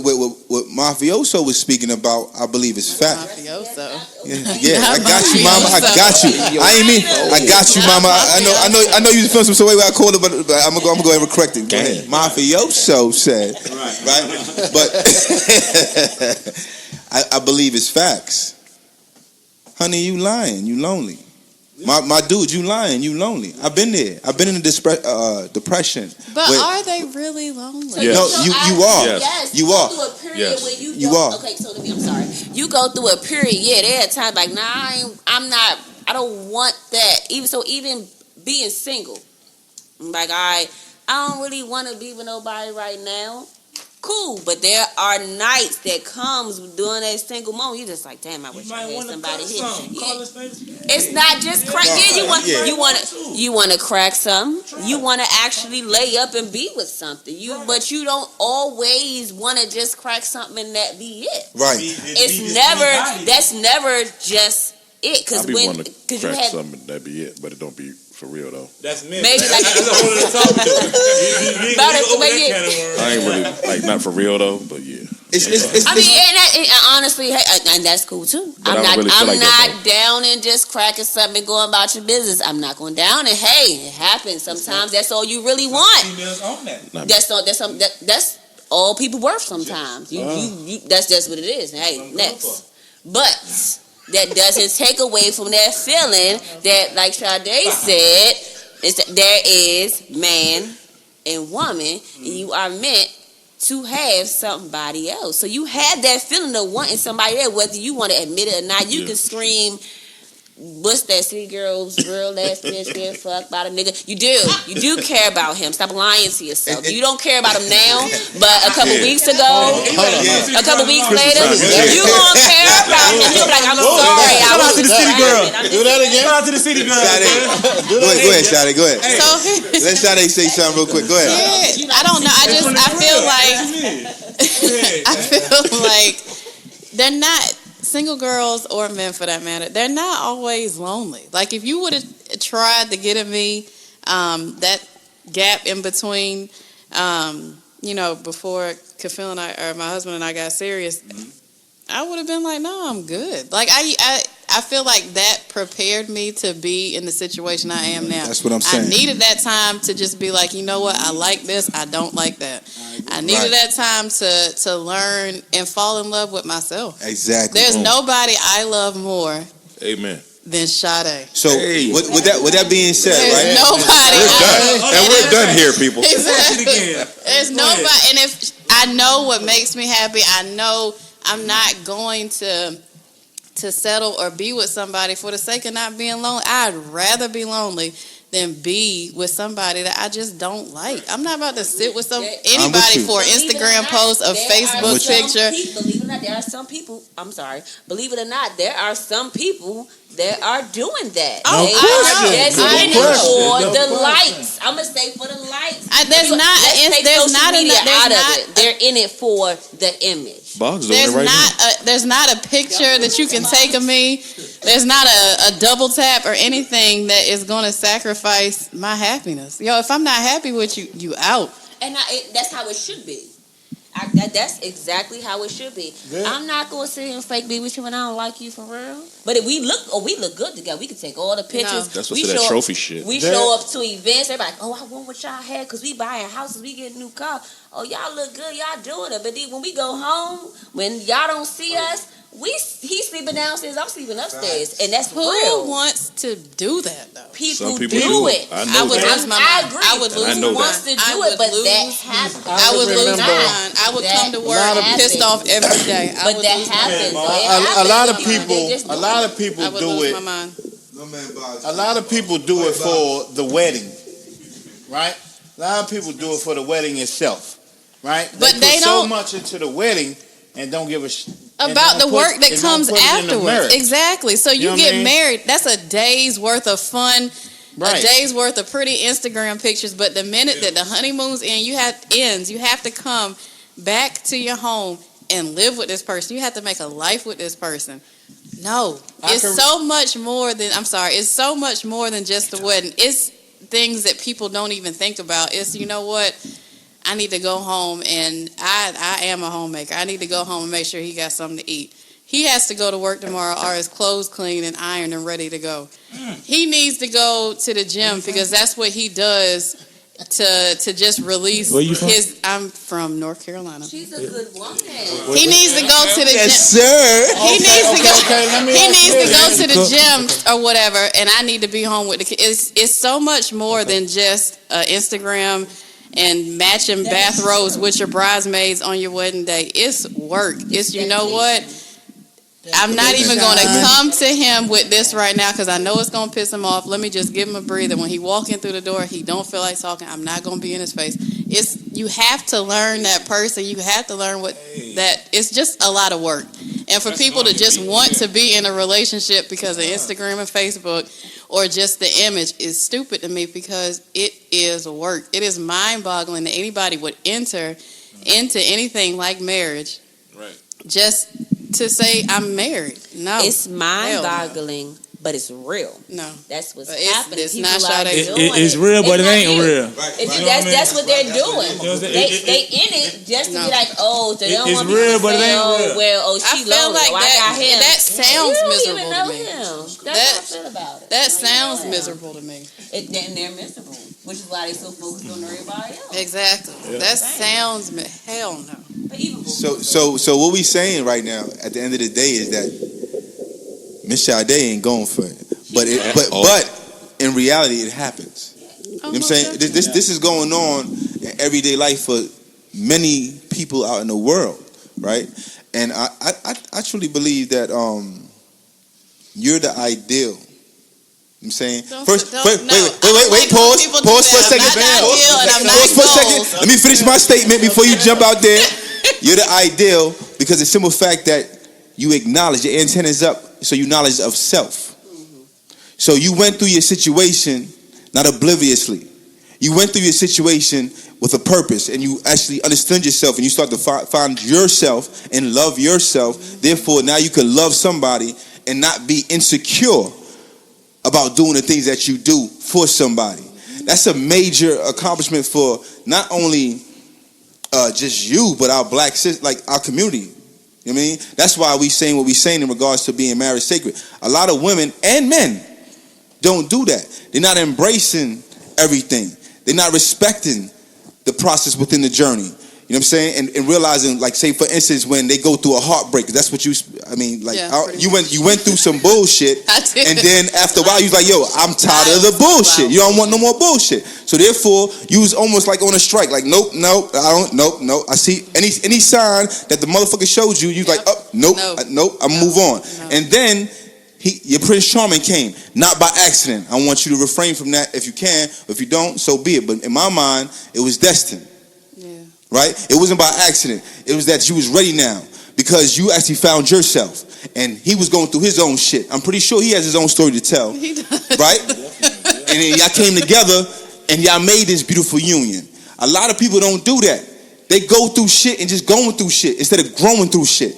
Mafioso was speaking about, I believe is fact. Mafioso. Yeah, I got you, mama. I got you. I ain't mean. I got you, mama. I know you feel some way where I called it, but I'm gonna go ahead and correct it. Go ahead. Mafioso said, right? But I believe it's facts. Honey, you lying. You lonely. My dude, you lying. You lonely. I've been there. I've been in a depression. But are they really lonely? Yes. No, you are. Yes. You are. Go through a period Yes. where you You don't- are. Okay, so let me. I'm sorry. You go through a period. Yeah, there are times like, nah, I'm not. I don't want that. Even being single, I'm like, I don't really want to be with nobody right now. Cool, but there are nights that comes during that single moment. You just like, damn, I wish I had somebody here. It's not just crack. Yeah, you want to crack something. You want to actually lay up and be with something. But you don't always want to just crack something and that be it. Right. That's never just it. I be wanting to Because you crack had something, that be it, but it don't be for real though. That's me. maybe like That's a whole other topic. I ain't really like not for real though, but yeah. I mean, and honestly, and that's cool too. But I don't really feel like that, not down and just cracking something and going about your business. I'm not going down and hey, it happens. Sometimes that's all you really want. Females own that. That's all people worth. Sometimes you that's just what it is. Hey, next, but that doesn't take away from that feeling that, like Sade said, is that there is man and woman, and you are meant to have somebody else. So you have that feeling of wanting somebody else, whether you want to admit it or not. You can scream, what's that city girl's real last bitch get fucked by the nigga? You do care about him. Stop lying to yourself. You don't care about him now, but a couple weeks ago, a couple weeks later, you gonna care about him. You'll be like, I'm sorry. Shout out to the city girl. Do that again. Shout out to the city girl. Go ahead, Shadi. Go ahead. So Let Shadi say something real quick. Go ahead. I don't know. I feel like they're not single girls or men for that matter. They're not always lonely. Like if you would have tried to get at me, that gap in between, before Kafil and I, or my husband and I got serious, I would have been like, no, I'm good. Like I feel like that prepared me to be in the situation I am now. That's what I'm saying. I needed that time to just be like, you know what, I like this, I don't like that. I needed that time to learn and fall in love with myself. Exactly. There's nobody I love more Amen. than Sade. So with that being said, There's right? nobody. We're done here, people. Exactly. There's nobody, and if I know what makes me happy, I know I'm not going to settle or be with somebody for the sake of not being lonely. I'd rather be lonely than be with somebody that I just don't like. I'm not about to sit with anybody for an Instagram post, a Facebook picture. Believe it or not, there are some people. I'm sorry. Believe it or not, there are some people that are doing that. Oh, That's in it for the likes. I'm gonna say for the likes. They're in it for the image. Boggs doing it right now. There's not a picture that you can take of me. There's not a double tap or anything that is going to sacrifice my happiness. If I'm not happy with you, you out. And that's how it should be. That's exactly how it should be. Yeah. I'm not going to sit here and fake be with you when I don't like you for real. But if we look good together, we can take all the pictures. No. That's what's that trophy shit. We show up to events. Everybody like, oh, I want what y'all had because we buying houses, we get a new car. Oh, y'all look good, y'all doing it. But then when we go home, when y'all don't see us, he's sleeping downstairs, I'm sleeping upstairs, and that's who real. wants to do that though? People do it. I know I agree. I would lose who wants to do it, but that happens. I would lose mine. I would come to work pissed off every day. But that happens. A lot of people do it. A lot of people do it for the wedding, right? A lot of people do it for the wedding itself, right? But they put don't so much into the wedding and don't give a about the work that comes afterwards. Exactly. So you get married. That's a day's worth of fun, a day's worth of pretty Instagram pictures. But the minute that the honeymoon's ends, you have to come back to your home and live with this person. You have to make a life with this person. No, it's so much more than. I'm sorry. It's so much more than just the wedding. It's things that people don't even think about. It's, you know what? I need to go home, and I am a homemaker. I need to go home and make sure he got something to eat. He has to go to work tomorrow, or his clothes clean and ironed and ready to go. He needs to go to the gym because that's what he does to just release Where you from? I'm from North Carolina. She's a good woman. He needs to go to the gym. Yes, sir. He needs to go. let me He ask needs you to go this. to the gym or whatever, and I need to be home with the kids. It's so much more than just Instagram and matching bathrobes with your bridesmaids on your wedding day. It's work. It's, you know what? I'm not even going to come to him with this right now because I know it's going to piss him off. Let me just give him a breather. When he walk in through the door, he don't feel like talking. I'm not going to be in his face. You have to learn that person. You have to learn it's just a lot of work. And for people to just want to be in a relationship because of Instagram and Facebook or just the image is stupid to me because it is work. It is mind-boggling that anybody would enter into anything like marriage. Right. Just to say I'm married. No. It's mind-boggling, but it's real. No. That's what's But it's- happening. it's People not are Sade. doing It's real, but it not ain't real. That's what they're doing. They in it just to No. be like, oh, so they don't It's want people real, to but it say, ain't oh, real. well, I she feel loaded. like Oh, I got him. that sounds you don't miserable even to know me. him. That's That- how I feel about it. That sounds miserable to me. And they're miserable, which is why they so focused on everybody else. Exactly. That sounds hell no. But even So what we saying right now at the end of the day is that Miss Sade ain't going for it. But in reality it happens. You know what I'm saying? This is going on in everyday life for many people out in the world, right? And I truly believe that you're the ideal. You know what I'm saying? Wait, pause for a second. Pause for a second. Let me finish my statement before you jump out there. You're the ideal because the simple fact that you acknowledge your antennas up, so you knowledge of self. So you went through your situation not obliviously. You went through your situation with a purpose, and you actually understood yourself, and you start to find yourself and love yourself. Therefore, now you can love somebody and not be insecure about doing the things that you do for somebody. That's a major accomplishment for not only just you, but our black our community. You know what I mean? That's why we saying what we saying in regards to being marriage sacred. A lot of women and men don't do that. They're not embracing everything. They're not respecting the process within the journey. You know what I'm saying? And realizing, like, say for instance, when they go through a heartbreak, that's what you you went through some bullshit, I did. and then after a while you was like, yo, I'm tired of the bullshit. You don't want no more bullshit. So therefore, you was almost like on a strike. Like, nope, I see any sign that the motherfucker showed you, you was like, oh, nope, I move on. And then your Prince Charming came, not by accident. I want you to refrain from that if you can. If you don't, so be it. But in my mind, it was destined. Right? It wasn't by accident. It was that you was ready now because you actually found yourself. And he was going through his own shit. I'm pretty sure he has his own story to tell. He does. Right? And then y'all came together and y'all made this beautiful union. A lot of people don't do that. They go through shit and just going through shit instead of growing through shit.